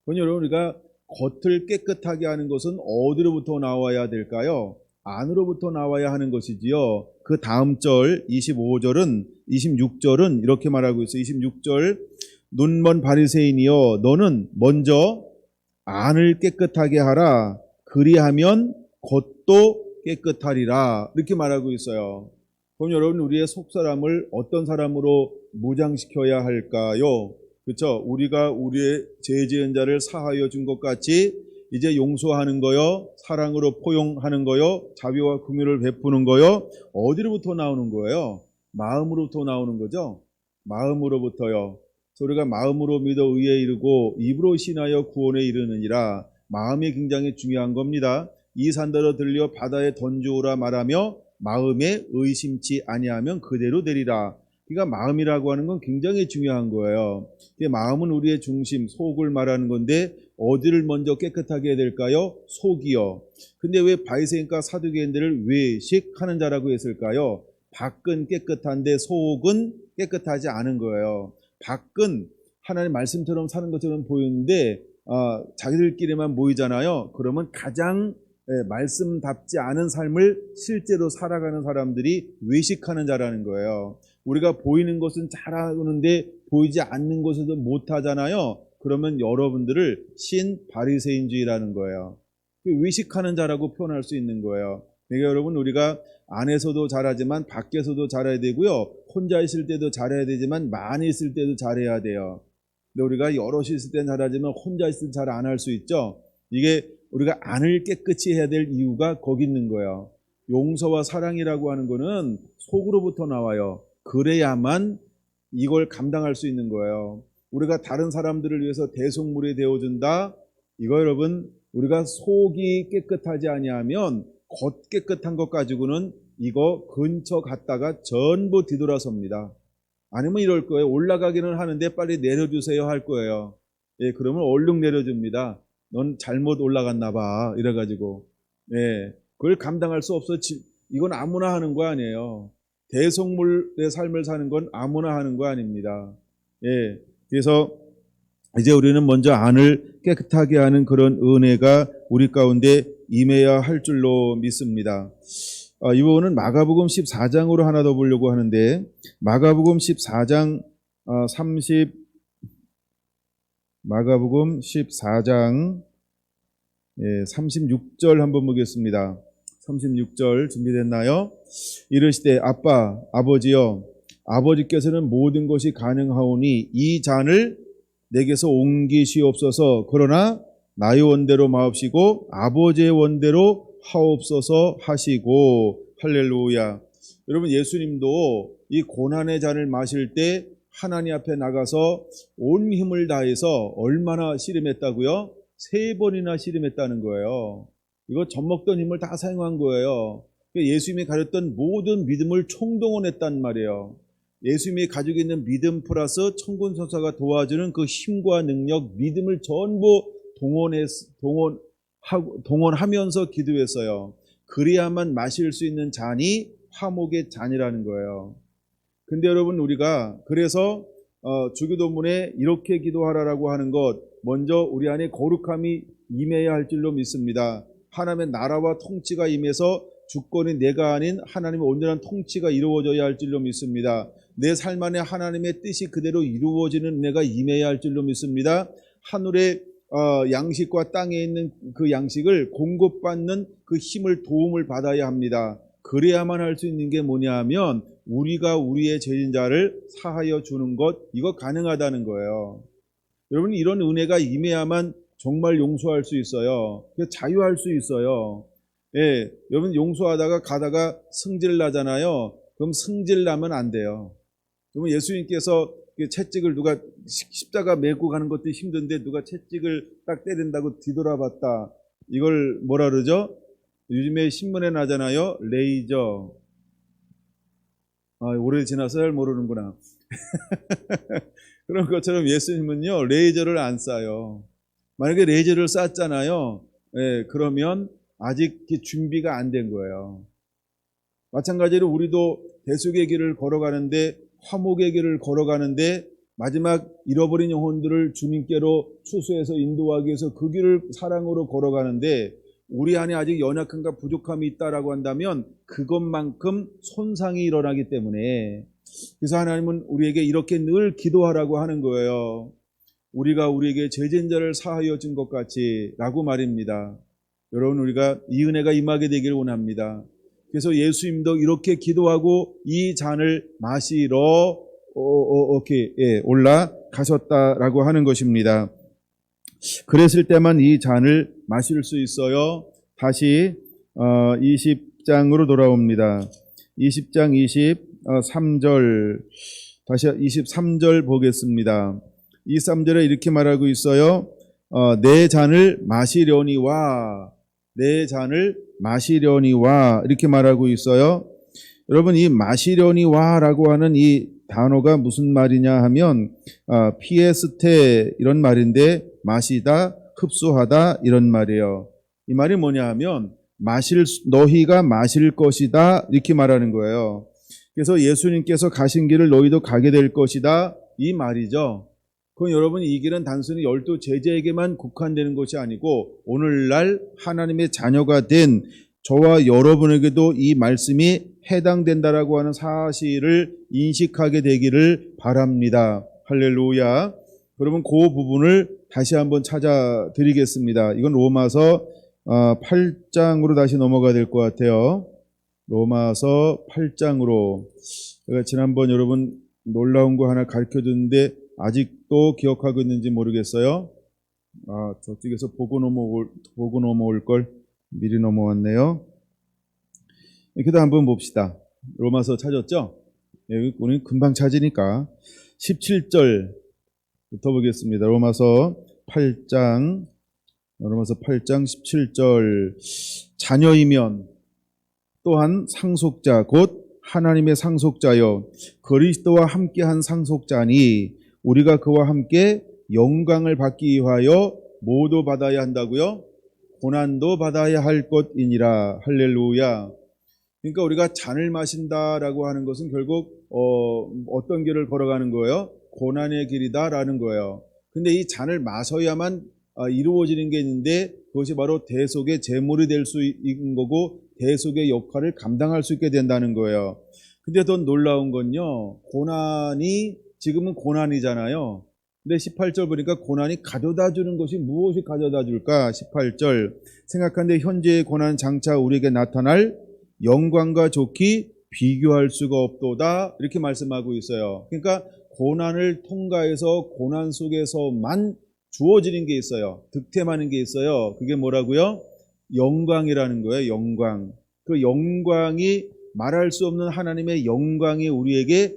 그럼 여러분, 우리가 겉을 깨끗하게 하는 것은 어디로부터 나와야 될까요? 안으로부터 나와야 하는 것이지요. 그 다음 절 26절은 이렇게 말하고 있어요. 26절, 눈먼 바리새인이여 너는 먼저 안을 깨끗하게 하라. 그리하면 겉도 깨끗하리라. 이렇게 말하고 있어요. 그럼 여러분, 우리의 속사람을 어떤 사람으로 무장시켜야 할까요? 그렇죠? 우리가 우리의 죄 지은 자를 사하여 준 것 같이 이제 용서하는 거요, 사랑으로 포용하는 거요, 자비와 긍휼을 베푸는 거요, 어디로부터 나오는 거예요? 마음으로부터 나오는 거죠. 마음으로부터요. 우리가 마음으로 믿어 의에 이르고 입으로 신하여 구원에 이르느니라. 마음이 굉장히 중요한 겁니다. 이 산더러 들려 바다에 던져오라 말하며 마음에 의심치 아니하면 그대로 되리라. 그러니까 마음이라고 하는 건 굉장히 중요한 거예요. 마음은 우리의 중심, 속을 말하는 건데 어디를 먼저 깨끗하게 해야 될까요? 속이요. 근데 왜 바리새인과 사두개인들을 외식하는 자라고 했을까요? 밖은 깨끗한데 속은 깨끗하지 않은 거예요. 밖은 하나님 말씀처럼 사는 것처럼 보이는데 자기들끼리만 모이잖아요. 그러면 가장 말씀답지 않은 삶을 실제로 살아가는 사람들이 외식하는 자라는 거예요. 우리가 보이는 것은 잘하는데 보이지 않는 것은 못하잖아요. 그러면 여러분들을 신바리새인주의라는 거예요. 외식하는 자라고 표현할 수 있는 거예요. 그러니까 여러분, 우리가 안에서도 잘하지만 밖에서도 잘해야 되고요. 혼자 있을 때도 잘해야 되지만 많이 있을 때도 잘해야 돼요. 근데 우리가 여럿이 있을 땐 잘하지만 혼자 있을 때 잘 안 할 수 있죠. 이게 우리가 안을 깨끗이 해야 될 이유가 거기 있는 거예요. 용서와 사랑이라고 하는 거는 속으로부터 나와요. 그래야만 이걸 감당할 수 있는 거예요. 우리가 다른 사람들을 위해서 대속물이 되어준다. 이거 여러분, 우리가 속이 깨끗하지 아니하면 겉 깨끗한 것 가지고는 이거 근처 갔다가 전부 뒤돌아섭니다. 아니면 이럴 거예요. 올라가기는 하는데 빨리 내려주세요 할 거예요. 예, 그러면 얼른 내려줍니다. 넌 잘못 올라갔나 봐. 이래가지고. 예, 그걸 감당할 수 없어. 이건 아무나 하는 거 아니에요. 대속물의 삶을 사는 건 아무나 하는 거 아닙니다. 예, 그래서 이제 우리는 먼저 안을 깨끗하게 하는 그런 은혜가 우리 가운데 임해야 할 줄로 믿습니다. 이 부분은 마가복음 14장으로 하나 더 보려고 하는데, 마가복음 14장 36절 한번 보겠습니다. 36절 준비됐나요? 이르시되 아버지여, 아버지께서는 모든 것이 가능하오니 이 잔을 내게서 옮기시옵소서. 그러나 나의 원대로 마옵시고 아버지의 원대로 하옵소서 하시고. 할렐루야. 여러분, 예수님도 이 고난의 잔을 마실 때 하나님 앞에 나가서 온 힘을 다해서 얼마나 씨름했다고요? 3번이나 씨름했다는 거예요. 이거 젖먹던 힘을 다 사용한 거예요. 예수님이 가졌던 모든 믿음을 총동원했단 말이에요. 예수님이 가지고 있는 믿음 플러스 천군천사가 도와주는 그 힘과 능력, 믿음을 전부 동원하면서 기도했어요. 그래야만 마실 수 있는 잔이 화목의 잔이라는 거예요. 근데 여러분, 우리가 그래서 주기도문에 이렇게 기도하라라고 하는 것, 먼저 우리 안에 거룩함이 임해야 할 줄로 믿습니다. 하나님의 나라와 통치가 임해서 주권이 내가 아닌 하나님의 온전한 통치가 이루어져야 할 줄로 믿습니다. 내 삶 안에 하나님의 뜻이 그대로 이루어지는 은혜가 임해야 할 줄로 믿습니다. 하늘의 양식과 땅에 있는 그 양식을 공급받는 그 힘을, 도움을 받아야 합니다. 그래야만 할 수 있는 게 뭐냐 하면 우리가 우리의 죄인 자를 사하여 주는 것, 이거 가능하다는 거예요. 여러분, 이런 은혜가 임해야만 정말 용서할 수 있어요. 자유할 수 있어요. 예, 여러분, 용서하다가 가다가 승질 나잖아요. 그럼 승질 나면 안 돼요. 그러면 예수님께서 채찍을 누가 십자가 메고 가는 것도 힘든데 누가 채찍을 딱 때린다고 뒤돌아봤다. 이걸 뭐라 그러죠? 요즘에 신문에 나잖아요. 레이저. 오래 지나서 잘 모르는구나. 그런 것처럼 예수님은요, 레이저를 안 쏴요. 만약에 레이저를 쐈잖아요. 예, 그러면 아직 준비가 안 된 거예요. 마찬가지로 우리도 대속의 길을 걸어가는데, 화목의 길을 걸어가는데 마지막 잃어버린 영혼들을 주님께로 추수해서 인도하기 위해서 그 길을 사랑으로 걸어가는데 우리 안에 아직 연약함과 부족함이 있다라고 한다면 그것만큼 손상이 일어나기 때문에, 그래서 하나님은 우리에게 이렇게 늘 기도하라고 하는 거예요. 우리가 우리에게 죄진 자를 사하여 준 것 같이 라고 말입니다. 여러분, 우리가 이 은혜가 임하게 되기를 원합니다. 그래서 예수님도 이렇게 기도하고 이 잔을 마시러 올라가셨다라고 하는 것입니다. 그랬을 때만 이 잔을 마실 수 있어요. 다시 20장으로 돌아옵니다. 20장 23절, 다시 23절 보겠습니다. 23절에 이렇게 말하고 있어요. 내 잔을 마시려니와, 내 잔을 마시려니와 이렇게 말하고 있어요. 여러분, 이 마시려니와 라고 하는 이 단어가 무슨 말이냐 하면 피에스테 이런 말인데, 마시다, 흡수하다 이런 말이에요. 이 말이 뭐냐 하면 너희가 마실 것이다 이렇게 말하는 거예요. 그래서 예수님께서 가신 길을 너희도 가게 될 것이다 이 말이죠. 그럼 여러분, 이 길은 단순히 12 제자에게만 국한되는 것이 아니고 오늘날 하나님의 자녀가 된 저와 여러분에게도 이 말씀이 해당된다라고 하는 사실을 인식하게 되기를 바랍니다. 할렐루야. 여러분, 그 부분을 다시 한번 찾아드리겠습니다. 이건 로마서 8장으로 다시 넘어가야 될 것 같아요. 로마서 8장으로. 제가 지난번 여러분 놀라운 거 하나 가르쳐줬는데 아직도 기억하고 있는지 모르겠어요. 저쪽에서 보고 넘어올 걸 미리 넘어왔네요. 그래도 한번 봅시다. 로마서 찾았죠? 우리는 금방 찾으니까 17절부터 보겠습니다. 로마서 8장 17절. 자녀이면 또한 상속자 곧 하나님의 상속자여 그리스도와 함께한 상속자니 우리가 그와 함께 영광을 받기 위하여 모두 받아야 한다고요? 고난도 받아야 할 것이니라. 할렐루야. 그러니까 우리가 잔을 마신다라고 하는 것은 결국 어떤 길을 걸어가는 거예요? 고난의 길이다라는 거예요. 근데 이 잔을 마셔야만 이루어지는 게 있는데 그것이 바로 대속의 제물이 될 수 있는 거고 대속의 역할을 감당할 수 있게 된다는 거예요. 근데 더 놀라운 건요, 고난이 지금은 고난이잖아요. 근데 18절 보니까 고난이 가져다 주는 것이 무엇이 가져다 줄까? 18절. 생각하는데 현재의 고난 장차 우리에게 나타날 영광과 좋기 비교할 수가 없도다 이렇게 말씀하고 있어요. 그러니까 고난을 통과해서 고난 속에서만 주어지는 게 있어요. 득템하는 게 있어요. 그게 뭐라고요? 영광이라는 거예요. 영광. 그 영광이 말할 수 없는 하나님의 영광이 우리에게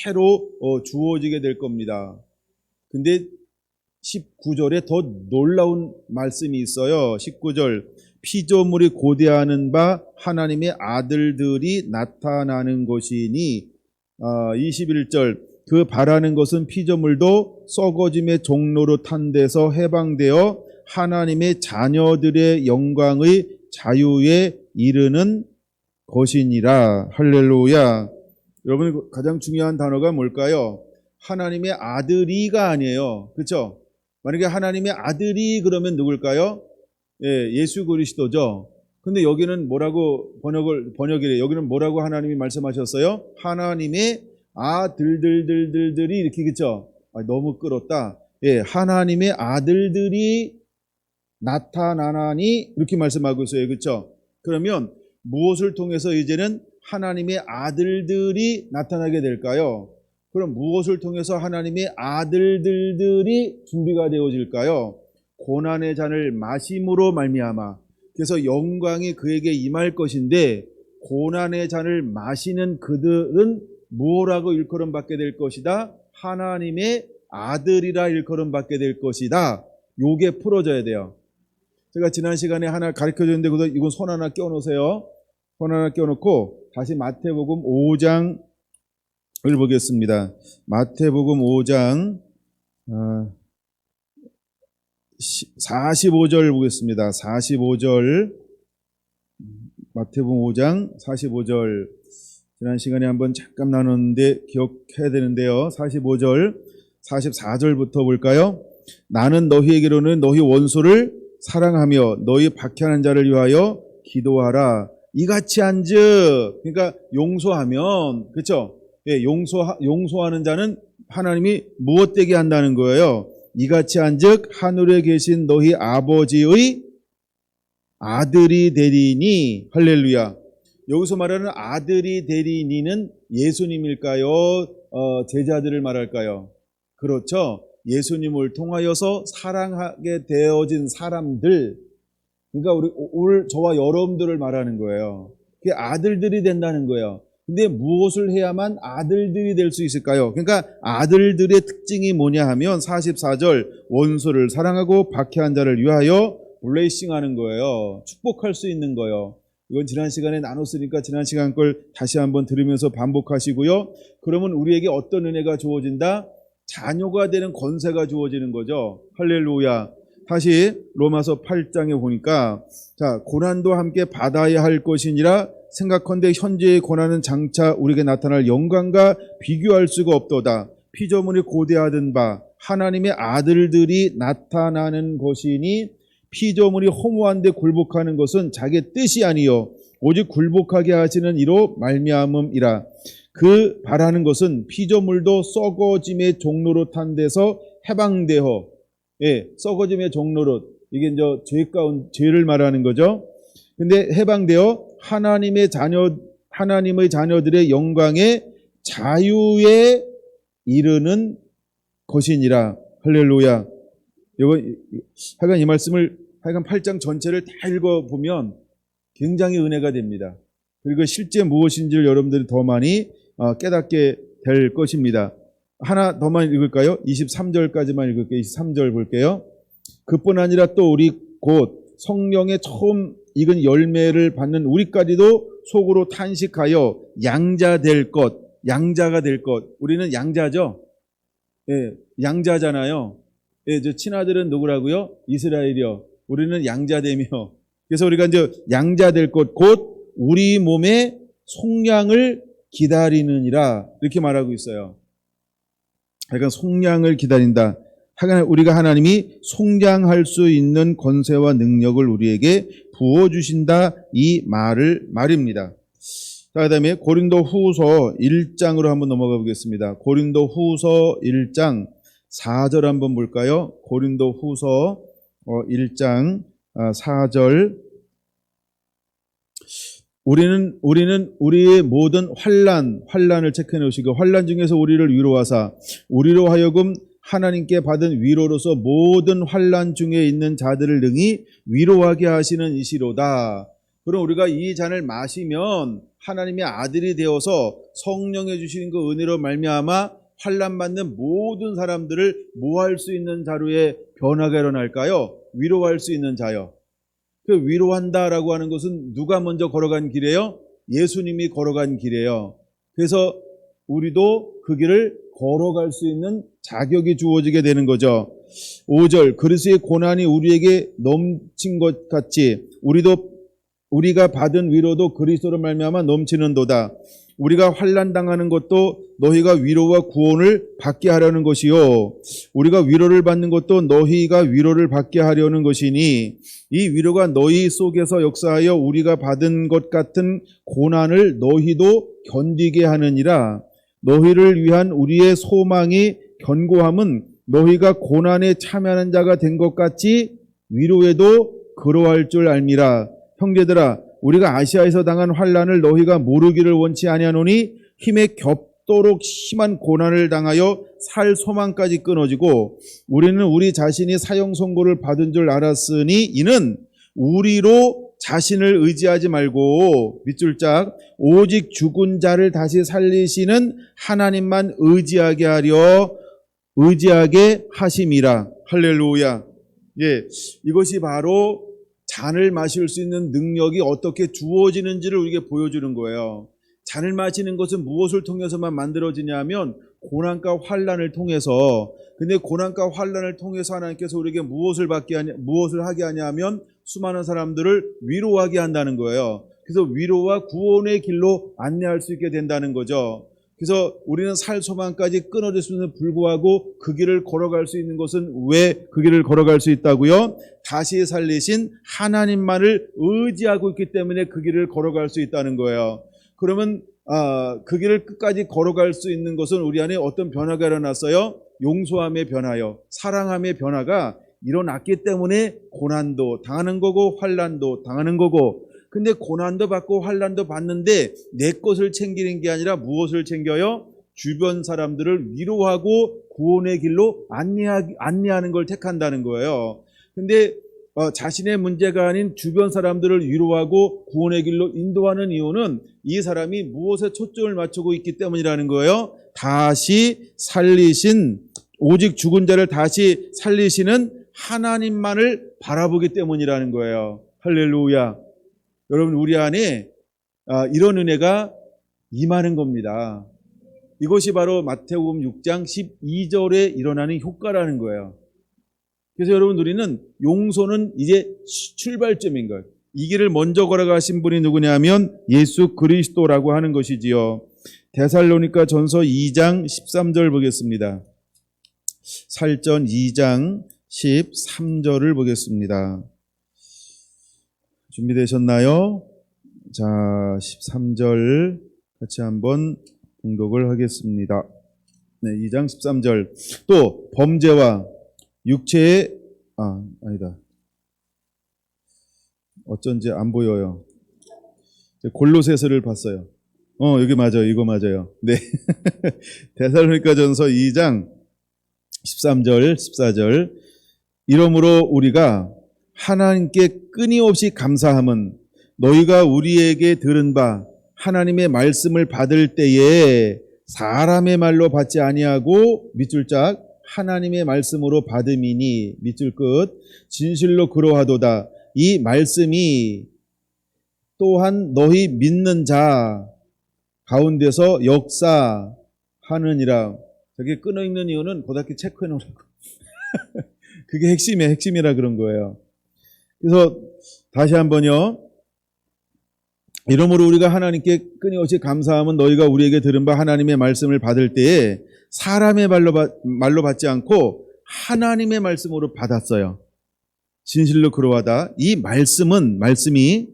새로 주어지게 될 겁니다. 근데 19절에 더 놀라운 말씀이 있어요. 19절. 피조물이 고대하는 바 하나님의 아들들이 나타나는 것이니 21절. 그 바라는 것은 피조물도 썩어짐의 종로로 탄 데서 해방되어 하나님의 자녀들의 영광의 자유에 이르는 것이니라. 할렐루야. 여러분, 가장 중요한 단어가 뭘까요? 하나님의 아들이가 아니에요. 그렇죠? 만약에 하나님의 아들이 그러면 누굴까요? 예, 예수 그리스도죠. 근데 여기는 뭐라고 번역이래요. 여기는 뭐라고 하나님이 말씀하셨어요? 하나님의 아들들들들이 이렇게, 그렇죠? 너무 끌었다. 예, 하나님의 아들들이 나타나나니 이렇게 말씀하고 있어요. 그렇죠? 그러면 무엇을 통해서 이제는 하나님의 아들들이 나타나게 될까요? 그럼 무엇을 통해서 하나님의 아들들이 준비가 되어질까요? 고난의 잔을 마심으로 말미암아. 그래서 영광이 그에게 임할 것인데 고난의 잔을 마시는 그들은 뭐라고 일컬음 받게 될 것이다? 하나님의 아들이라 일컬음 받게 될 것이다. 요게 풀어져야 돼요. 제가 지난 시간에 하나 가르쳐줬는데 이건 손 하나 껴놓으세요. 손 하나 껴놓고 다시 마태복음 5장을 보겠습니다. 마태복음 5장 45절 보겠습니다. 45절 마태복음 5장 45절 지난 시간에 한번 잠깐 나눴는데 기억해야 되는데요. 45절 44절부터 볼까요? 나는 너희에게로는 너희 원수를 사랑하며 너희 박해하는 자를 위하여 기도하라. 이같이 한즉, 그러니까 용서하면, 그렇죠? 예, 용서하는 자는 하나님이 무엇되게 한다는 거예요? 이같이 한즉 하늘에 계신 너희 아버지의 아들이 되리니. 할렐루야. 여기서 말하는 아들이 되리니는 예수님일까요? 제자들을 말할까요? 그렇죠. 예수님을 통하여서 사랑하게 되어진 사람들, 그러니까 오늘 저와 여러분들을 말하는 거예요. 그게 아들들이 된다는 거예요. 근데 무엇을 해야만 아들들이 될 수 있을까요? 그러니까 아들들의 특징이 뭐냐 하면 44절 원수를 사랑하고 박해한 자를 위하여 블레이싱하는 거예요. 축복할 수 있는 거예요. 이건 지난 시간에 나눴으니까 지난 시간 걸 다시 한번 들으면서 반복하시고요. 그러면 우리에게 어떤 은혜가 주어진다? 자녀가 되는 권세가 주어지는 거죠. 할렐루야. 다시 로마서 8장에 보니까 자, 고난도 함께 받아야 할 것이니라 생각컨대 현재의 고난은 장차 우리에게 나타날 영광과 비교할 수가 없도다. 피조물이 고대하던 바 하나님의 아들들이 나타나는 것이니 피조물이 허무한데 굴복하는 것은 자기의 뜻이 아니요 오직 굴복하게 하시는 이로 말미암음이라. 그 바라는 것은 피조물도 썩어짐의 종로로 탄 데서 해방되어, 예, 썩어짐의 종로로, 이게 이제 죄를 말하는 거죠. 근데 해방되어 하나님의 자녀들의 영광의 자유에 이르는 것이니라. 할렐루야. 하여간 이 말씀을 하여간 8장 전체를 다 읽어보면 굉장히 은혜가 됩니다. 그리고 실제 무엇인지를 여러분들이 더 많이 깨닫게 될 것입니다. 하나 더만 읽을까요? 23절까지만 읽을게요. 23절 볼게요. 그뿐 아니라 또 우리 곧 성령의 처음 익은 열매를 받는 우리까지도 속으로 탄식하여 양자가 될 것. 우리는 양자죠? 예, 양자잖아요. 예, 저 친아들은 누구라고요? 이스라엘이요. 우리는 양자되며. 그래서 우리가 이제 양자될 것, 곧 우리 몸의 속량을 기다리느니라. 이렇게 말하고 있어요. 그러니까 속량을 기다린다. 우리가 하나님이 속량할 수 있는 권세와 능력을 우리에게 부어주신다. 이 말입니다. 자, 그 다음에 고린도 후서 1장으로 한번 넘어가 보겠습니다. 고린도 후서 1장 4절 한번 볼까요? 고린도 후서 1장 4절. 우리는 우리의 모든 환난을 체크해 놓으시고 환난 중에서 우리를 위로하사 우리로 하여금 하나님께 받은 위로로서 모든 환난 중에 있는 자들을 능히 위로하게 하시는 이시로다. 그럼 우리가 이 잔을 마시면 하나님의 아들이 되어서 성령에 주시는 그 은혜로 말미암아 환난 받는 모든 사람들을 뭐 할 수 있는 자로의 변화가 일어날까요? 위로할 수 있는 자요. 그 위로한다라고 하는 것은 누가 먼저 걸어간 길이에요? 예수님이 걸어간 길이에요. 그래서 우리도 그 길을 걸어갈 수 있는 자격이 주어지게 되는 거죠. 5절 그리스도의 고난이 우리에게 넘친 것 같이 우리가 받은 위로도 그리스도로 말미암아 넘치는도다. 우리가 환난 당하는 것도 너희가 위로와 구원을 받게 하려는 것이요 우리가 위로를 받는 것도 너희가 위로를 받게 하려는 것이니 이 위로가 너희 속에서 역사하여 우리가 받은 것 같은 고난을 너희도 견디게 하느니라. 너희를 위한 우리의 소망이 견고함은 너희가 고난에 참여하는 자가 된 것 같이 위로에도 그러할 줄 알미라. 형제들아 우리가 아시아에서 당한 환난을 너희가 모르기를 원치 아니하노니 힘에 겹도록 심한 고난을 당하여 살 소망까지 끊어지고 우리는 우리 자신이 사형 선고를 받은 줄 알았으니 이는 우리로 자신을 의지하지 말고 밑줄짝 오직 죽은 자를 다시 살리시는 하나님만 의지하게 하심이라. 할렐루야. 예, 이것이 바로 잔을 마실 수 있는 능력이 어떻게 주어지는지를 우리에게 보여주는 거예요. 잔을 마시는 것은 무엇을 통해서만 만들어지냐면 고난과 환난을 통해서. 근데 고난과 환난을 통해서 하나님께서 우리에게 무엇을 하게 하냐면 수많은 사람들을 위로하게 한다는 거예요. 그래서 위로와 구원의 길로 안내할 수 있게 된다는 거죠. 그래서 우리는 살 소망까지 끊어졌음에도 불구하고 그 길을 걸어갈 수 있는 것은 왜 그 길을 걸어갈 수 있다고요? 다시 살리신 하나님만을 의지하고 있기 때문에 그 길을 걸어갈 수 있다는 거예요. 그러면 그 길을 끝까지 걸어갈 수 있는 것은 우리 안에 어떤 변화가 일어났어요? 용서함의 변화요, 사랑함의 변화가 일어났기 때문에 고난도 당하는 거고 환난도 당하는 거고. 근데 고난도 받고 환난도 받는데 내 것을 챙기는 게 아니라 무엇을 챙겨요? 주변 사람들을 위로하고 구원의 길로 안내하는 걸 택한다는 거예요. 근데 자신의 문제가 아닌 주변 사람들을 위로하고 구원의 길로 인도하는 이유는 이 사람이 무엇에 초점을 맞추고 있기 때문이라는 거예요. 다시 살리신, 오직 죽은 자를 다시 살리시는 하나님만을 바라보기 때문이라는 거예요. 할렐루야. 여러분, 우리 안에 이런 은혜가 임하는 겁니다. 이것이 바로 마태복음 6장 12절에 일어나는 효과라는 거예요. 그래서 여러분, 우리는 용서는 이제 출발점인 거예요. 이 길을 먼저 걸어가신 분이 누구냐면 예수 그리스도라고 하는 것이지요. 데살로니가 전서 2장 13절 보겠습니다. 살전 2장 13절을 보겠습니다. 준비되셨나요? 자, 13절 같이 한번 봉독을 하겠습니다. 네, 2장 13절. 또 범죄와 육체의 아니다. 어쩐지 안 보여요. 골로새서를 봤어요. 여기 맞아요. 이거 맞아요. 네. 데살로니가전서 2장 13절, 14절. 이러므로 우리가 하나님께 끊임없이 감사함은 너희가 우리에게 들은 바 하나님의 말씀을 받을 때에 사람의 말로 받지 아니하고 밑줄 짝 하나님의 말씀으로 받음이니, 밑줄 끝, 진실로 그러하도다. 이 말씀이 또한 너희 믿는 자 가운데서 역사하느니라. 저게 끊어 읽는 이유는 고등학교 체크해 놓으라고. 그게 핵심이라 그런 거예요. 그래서 다시 한번요. 이러므로 우리가 하나님께 끊임없이 감사함은 너희가 우리에게 들은 바 하나님의 말씀을 받을 때에 사람의 말로 받지 않고 하나님의 말씀으로 받았어요. 진실로 그러하다. 이 말씀이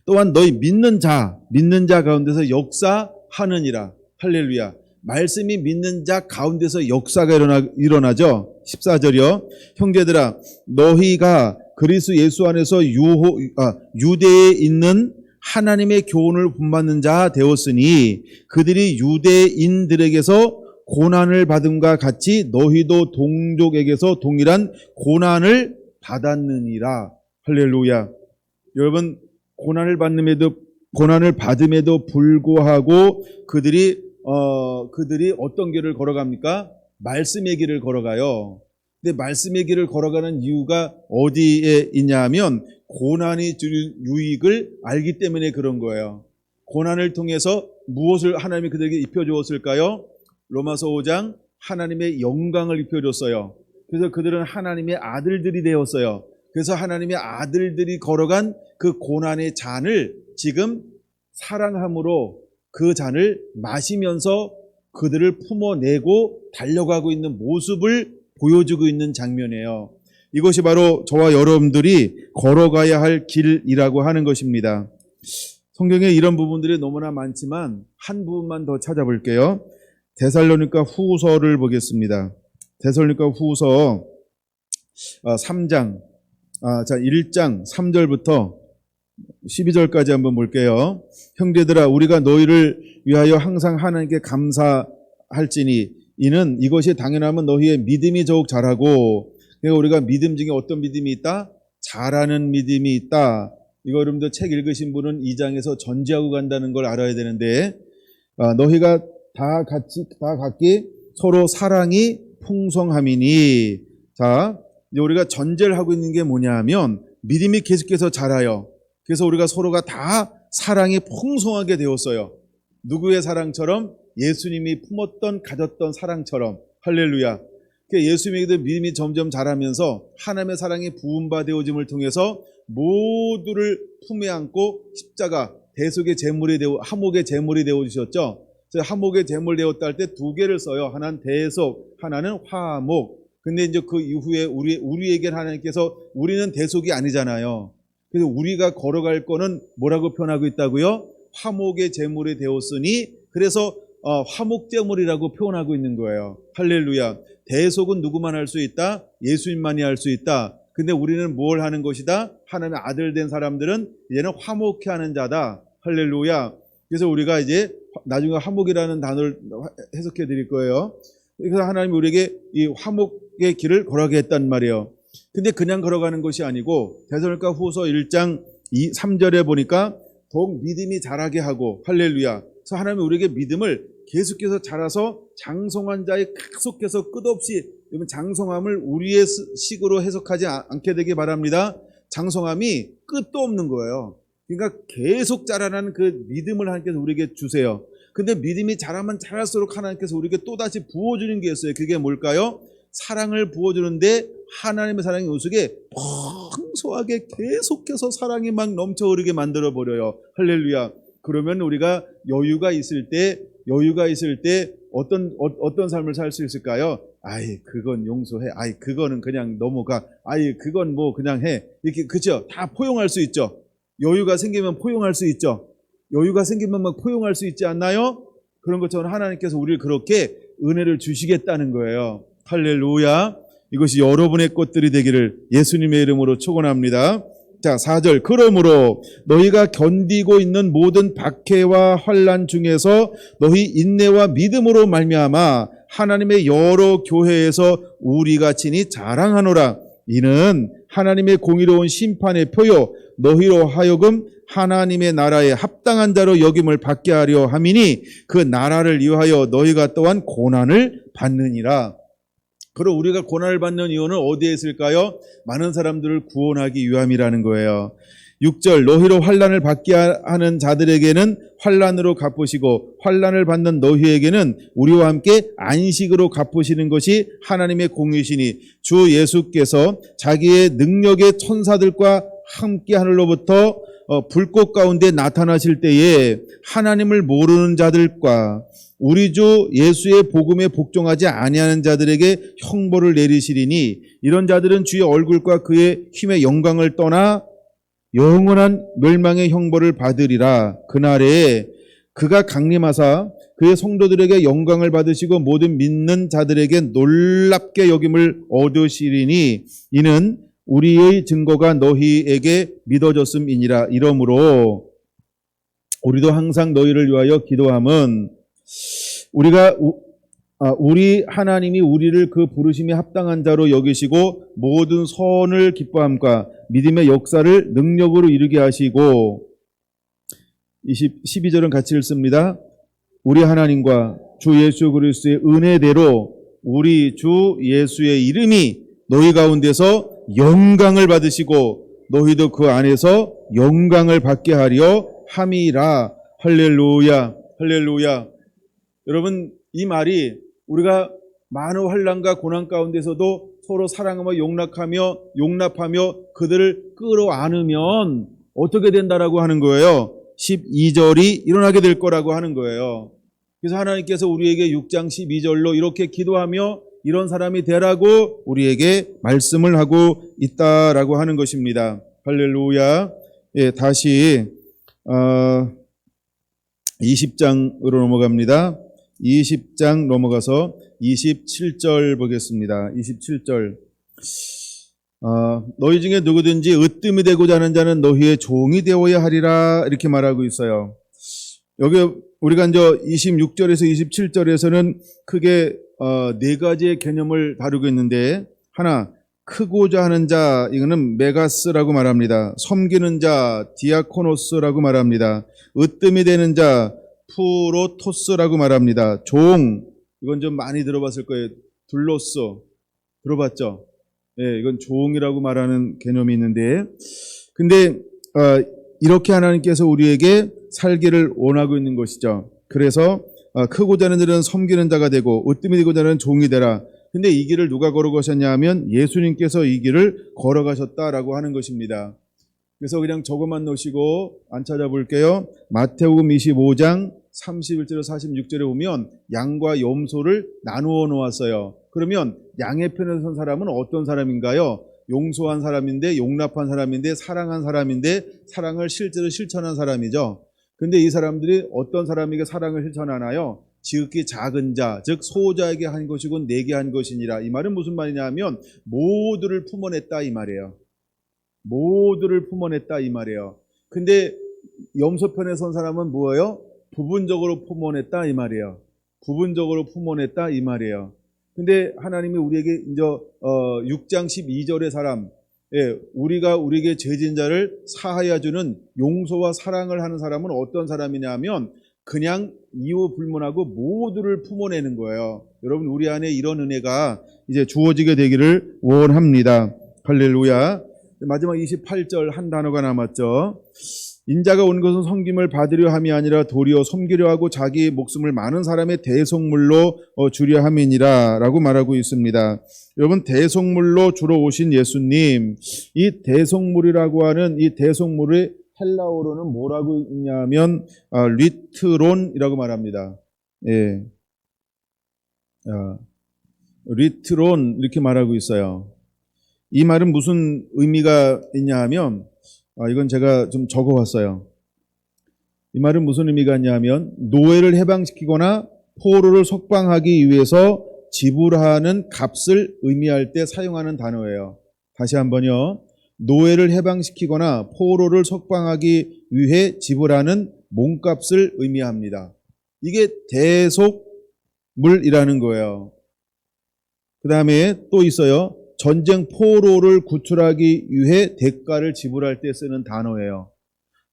또한 너희 믿는 자 가운데서 역사하느니라. 할렐루야. 말씀이 믿는 자 가운데서 역사가 일어나죠. 14절이요. 형제들아, 너희가 그리스도 예수 안에서 유대에 있는 하나님의 교훈을 본받는 자 되었으니 그들이 유대인들에게서 고난을 받음과 같이 너희도 동족에게서 동일한 고난을 받았느니라. 할렐루야. 여러분, 고난을 받음에도 불구하고 그들이 어떤 길을 걸어갑니까? 말씀의 길을 걸어가요. 근데 말씀의 길을 걸어가는 이유가 어디에 있냐 하면 고난이 줄 유익을 알기 때문에 그런 거예요. 고난을 통해서 무엇을 하나님이 그들에게 입혀주었을까요? 로마서 5장 하나님의 영광을 입혀줬어요. 그래서 그들은 하나님의 아들들이 되었어요. 그래서 하나님의 아들들이 걸어간 그 고난의 잔을 지금 사랑함으로 그 잔을 마시면서 그들을 품어내고 달려가고 있는 모습을 보여주고 있는 장면이에요. 이것이 바로 저와 여러분들이 걸어가야 할 길이라고 하는 것입니다. 성경에 이런 부분들이 너무나 많지만 한 부분만 더 찾아볼게요. 데살로니가 후서를 보겠습니다. 데살로니가 후서 3장 1장 3절부터 12절까지 한번 볼게요. 형제들아, 우리가 너희를 위하여 항상 하나님께 감사할지니 이는 이것이 당연하면 너희의 믿음이 더욱 자라고. 그러니까 우리가 믿음 중에 어떤 믿음이 있다? 잘하는 믿음이 있다. 이거 여러분들 책 읽으신 분은 2장에서 전제하고 간다는 걸 알아야 되는데, 너희가 다 각기 서로 사랑이 풍성함이니. 자, 우리가 전제를 하고 있는 게 뭐냐 하면 믿음이 계속해서 자라요. 그래서 우리가 서로가 다 사랑이 풍성하게 되었어요. 누구의 사랑처럼? 예수님이 품었던 가졌던 사랑처럼. 할렐루야. 예수님에게도 믿음이 점점 자라면서 하나님의 사랑이 부음바 되어짐을 통해서 모두를 품에 안고 십자가, 대속의 제물이 되어 화목의 제물이 되어 주셨죠. 그래서 화목의 제물 되었다 할 때 두 개를 써요. 하나는 대속, 하나는 화목. 근데 이제 그 이후에 우리에겐 하나님께서 우리는 대속이 아니잖아요. 그래서 우리가 걸어갈 거는 뭐라고 표현하고 있다고요? 화목의 제물이 되었으니 그래서 화목 제물이라고 표현하고 있는 거예요. 할렐루야. 대속은 누구만 할 수 있다? 예수님만이 할 수 있다. 근데 우리는 뭘 하는 것이다? 하나님의 아들 된 사람들은 이제는 화목케 하는 자다. 할렐루야. 그래서 우리가 이제 나중에 화목이라는 단어를 해석해 드릴 거예요. 그래서 하나님이 우리에게 이 화목의 길을 걸어가게 했단 말이에요. 근데 그냥 걸어가는 것이 아니고 데살로니가 후서 1장 3절에 보니까 더욱 믿음이 자라게 하고 할렐루야. 그래서 하나님이 우리에게 믿음을 계속해서 자라서 장성한 자의 계속해서 끝없이 장성함을 우리의 식으로 해석하지 않게 되기 바랍니다. 장성함이 끝도 없는 거예요. 그러니까 계속 자라나는 그 믿음을 하나님께서 우리에게 주세요. 근데 믿음이 자라면 자랄수록 하나님께서 우리에게 또다시 부어주는 게 있어요. 그게 뭘까요? 사랑을 부어주는데 하나님의 사랑이 우리 속에 풍성하게 계속해서 사랑이 막 넘쳐 흐르게 만들어버려요. 할렐루야. 그러면 우리가 여유가 있을 때 어떤 삶을 살 수 있을까요? 아이, 그건 용서해. 아이, 그거는 그냥 넘어가. 아이, 그건 뭐 그냥 해. 이렇게, 그죠? 다 포용할 수 있죠. 여유가 생기면 포용할 수 있죠. 여유가 생기면 막 포용할 수 있지 않나요? 그런 것처럼 하나님께서 우리를 그렇게 은혜를 주시겠다는 거예요. 할렐루야. 이것이 여러분의 것들이 되기를 예수님의 이름으로 축원합니다. 자, 4절. 그러므로 너희가 견디고 있는 모든 박해와 환난 중에서 너희 인내와 믿음으로 말미암아 하나님의 여러 교회에서 우리가 친히 자랑하노라. 이는 하나님의 공의로운 심판의 표요 너희로 하여금 하나님의 나라에 합당한 자로 여김을 받게 하려 함이니 그 나라를 위하여 너희가 또한 고난을 받느니라. 그럼 우리가 고난을 받는 이유는 어디에 있을까요? 많은 사람들을 구원하기 위함이라는 거예요. 6절. 너희로 환난을 받게 하는 자들에게는 환난으로 갚으시고 환난을 받는 너희에게는 우리와 함께 안식으로 갚으시는 것이 하나님의 공의시니 주 예수께서 자기의 능력의 천사들과 함께 하늘로부터 불꽃 가운데 나타나실 때에 하나님을 모르는 자들과 우리 주 예수의 복음에 복종하지 아니하는 자들에게 형벌을 내리시리니 이런 자들은 주의 얼굴과 그의 힘의 영광을 떠나 영원한 멸망의 형벌을 받으리라. 그날에 그가 강림하사 그의 성도들에게 영광을 받으시고 모든 믿는 자들에게 놀랍게 여김을 얻으시리니 이는 우리의 증거가 너희에게 믿어졌음이니라. 이러므로 우리도 항상 너희를 위하여 기도함은 우리 하나님이 우리를 그 부르심에 합당한 자로 여기시고 모든 선을 기뻐함과 믿음의 역사를 능력으로 이루게 하시고 12절은 같이 읽습니다. 우리 하나님과 주 예수 그리스도의 은혜대로 우리 주 예수의 이름이 너희 가운데서 영광을 받으시고 너희도 그 안에서 영광을 받게 하려 함이라. 할렐루야. 할렐루야. 여러분, 이 말이 우리가 많은 환난과 고난 가운데서도 서로 사랑하며 용납하며 그들을 끌어안으면 어떻게 된다라고 하는 거예요? 12절이 일어나게 될 거라고 하는 거예요. 그래서 하나님께서 우리에게 6장 12절로 이렇게 기도하며 이런 사람이 되라고 우리에게 말씀을 하고 있다라고 하는 것입니다. 할렐루야. 예, 다시 20장으로 넘어갑니다. 20장 넘어가서 27절 보겠습니다. 27절. 너희 중에 누구든지 으뜸이 되고자 하는 자는 너희의 종이 되어야 하리라. 이렇게 말하고 있어요. 여기 우리가 이제 26절에서 27절에서는 크게 네 가지의 개념을 다루고 있는데, 하나, 크고자 하는 자, 이거는 메가스라고 말합니다. 섬기는 자, 디아코노스라고 말합니다. 으뜸이 되는 자, 프로토스라고 말합니다. 종, 이건 좀 많이 들어봤을 거예요. 둘로스, 들어봤죠? 예, 이건 종이라고 말하는 개념이 있는데, 근데 이렇게 하나님께서 우리에게 살기를 원하고 있는 것이죠. 그래서 크고자 하는 자는 섬기는 자가 되고 으뜸이 되고자 하는 종이 되라. 근데 이 길을 누가 걸어가셨냐 하면 예수님께서 이 길을 걸어가셨다라고 하는 것입니다. 그래서 그냥 저것만 놓으시고 안 찾아볼게요. 마태복음 25장 31절에서 46절에 보면 양과 염소를 나누어 놓았어요. 그러면 양의 편에 선 사람은 어떤 사람인가요? 용서한 사람인데, 용납한 사람인데, 사랑한 사람인데, 사랑을 실제로 실천한 사람이죠. 근데 이 사람들이 어떤 사람에게 사랑을 실천하나요? 지극히 작은 자, 즉 소자에게 한 것이고 내게 한 것이니라. 이 말은 무슨 말이냐 하면 모두를 품어냈다 이 말이에요. 모두를 품어냈다 이 말이에요. 근데 염소편에 선 사람은 뭐예요? 부분적으로 품어냈다 이 말이에요. 부분적으로 품어냈다 이 말이에요. 근데 하나님이 우리에게 이제 6장 12절의 사람, 우리가 우리에게 죄진 자를 사하여 주는 용서와 사랑을 하는 사람은 어떤 사람이냐 하면 그냥 이유 불문하고 모두를 품어내는 거예요. 여러분, 우리 안에 이런 은혜가 이제 주어지게 되기를 원합니다. 할렐루야. 마지막 28절 한 단어가 남았죠. 인자가 온 것은 섬김을 받으려 함이 아니라 도리어 섬기려 하고 자기 목숨을 많은 사람의 대속물로 주려 함이니라 라고 말하고 있습니다. 여러분, 대속물로 주러 오신 예수님, 이 대속물이라고 하는 이 대속물의 헬라어로는 뭐라고 있냐면 리트론이라고 말합니다. 예, 리트론 이렇게 말하고 있어요. 이 말은 무슨 의미가 있냐 하면 이건 제가 좀 적어왔어요. 이 말은 무슨 의미가 있냐면 노예를 해방시키거나 포로를 석방하기 위해서 지불하는 값을 의미할 때 사용하는 단어예요. 다시 한번요. 노예를 해방시키거나 포로를 석방하기 위해 지불하는 몸값을 의미합니다. 이게 대속물이라는 거예요. 그 다음에 또 있어요. 전쟁 포로를 구출하기 위해 대가를 지불할 때 쓰는 단어예요.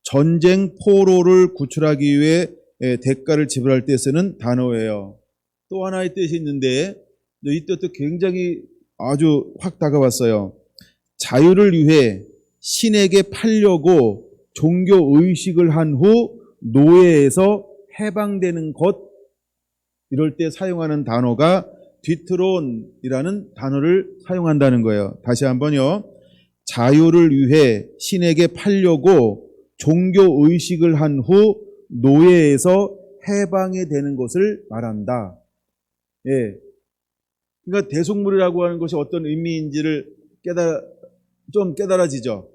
전쟁 포로를 구출하기 위해 대가를 지불할 때 쓰는 단어예요. 또 하나의 뜻이 있는데 이 뜻도 굉장히 아주 확 다가왔어요. 자유를 위해 신에게 팔려고 종교 의식을 한 후 노예에서 해방되는 것, 이럴 때 사용하는 단어가 뒤트론이라는 단어를 사용한다는 거예요. 다시 한번요. 자유를 위해 신에게 팔려고 종교 의식을 한 후 노예에서 해방이 되는 것을 말한다. 예. 그러니까 대속물이라고 하는 것이 어떤 의미인지를 좀 깨달아지죠.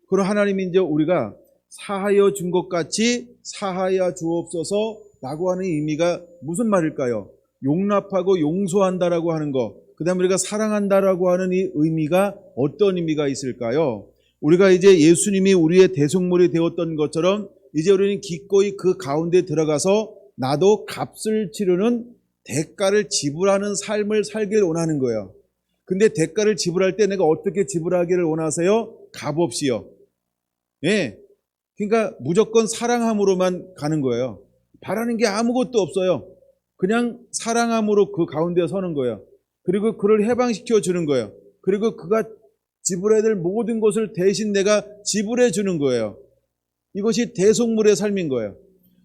그럼 하나님이 이제 우리가 사하여 준 것 같이 사하여 주옵소서 라고 하는 의미가 무슨 말일까요? 용납하고 용서한다라고 하는 것, 그 다음에 우리가 사랑한다라고 하는 이 의미가 어떤 의미가 있을까요? 우리가 이제 예수님이 우리의 대속물이 되었던 것처럼 이제 우리는 기꺼이 그 가운데 들어가서 나도 값을 치르는 대가를 지불하는 삶을 살기를 원하는 거예요. 근데 대가를 지불할 때 내가 어떻게 지불하기를 원하세요? 값없이요. 예. 그러니까 무조건 사랑함으로만 가는 거예요. 바라는 게 아무것도 없어요. 그냥 사랑함으로 그 가운데 서는 거예요. 그리고 그를 해방시켜 주는 거예요. 그리고 그가 지불해야 될 모든 것을 대신 내가 지불해 주는 거예요. 이것이 대속물의 삶인 거예요.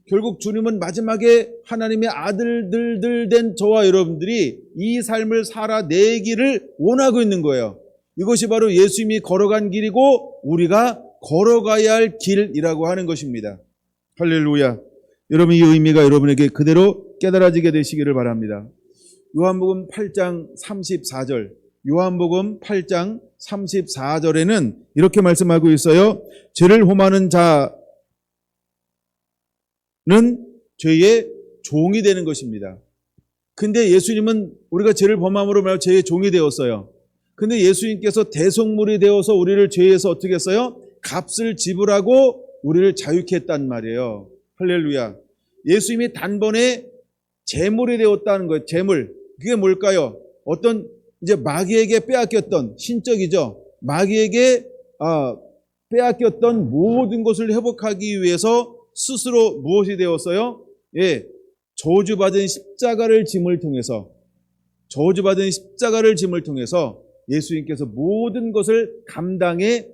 결국 주님은 마지막에 하나님의 아들들 된 저와 여러분들이 이 삶을 살아내기를 원하고 있는 거예요. 이것이 바로 예수님이 걸어간 길이고 우리가 걸어가야 할 길이라고 하는 것입니다. 할렐루야. 여러분, 이 의미가 여러분에게 그대로 깨달아지게 되시기를 바랍니다. 요한복음 8장 34절, 요한복음 8장 34절에는 이렇게 말씀하고 있어요. 죄를 범하는 자는 죄의 종이 되는 것입니다. 근데 예수님은 우리가 죄를 범함으로 말하여 죄의 종이 되었어요. 근데 예수님께서 대속물이 되어서 우리를 죄에서 어떻게 했어요? 값을 지불하고 우리를 자유케 했단 말이에요. 할렐루야. 예수님이 단번에 재물이 되었다는 거예요. 재물. 그게 뭘까요? 어떤 이제 마귀에게 빼앗겼던, 신적이죠. 마귀에게 빼앗겼던 모든 것을 회복하기 위해서 스스로 무엇이 되었어요? 예, 저주받은 십자가를 짐을 통해서, 저주받은 십자가를 짐을 통해서 예수님께서 모든 것을 감당해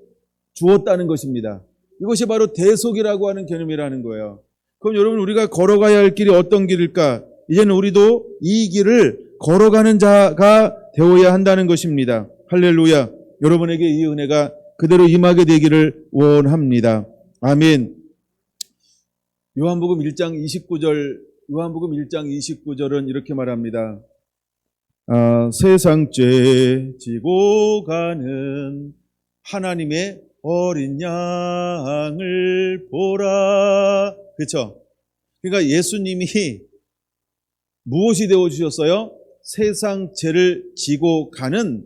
주었다는 것입니다. 이것이 바로 대속이라고 하는 개념이라는 거예요. 그럼 여러분, 우리가 걸어가야 할 길이 어떤 길일까? 이제는 우리도 이 길을 걸어가는 자가 되어야 한다는 것입니다. 할렐루야. 여러분에게 이 은혜가 그대로 임하게 되기를 원합니다. 아멘. 요한복음 1장 29절은 이렇게 말합니다. 세상죄 지고 가는 하나님의 어린 양을 보라. 그렇죠? 그러니까 예수님이 무엇이 되어주셨어요? 세상 죄를 지고 가는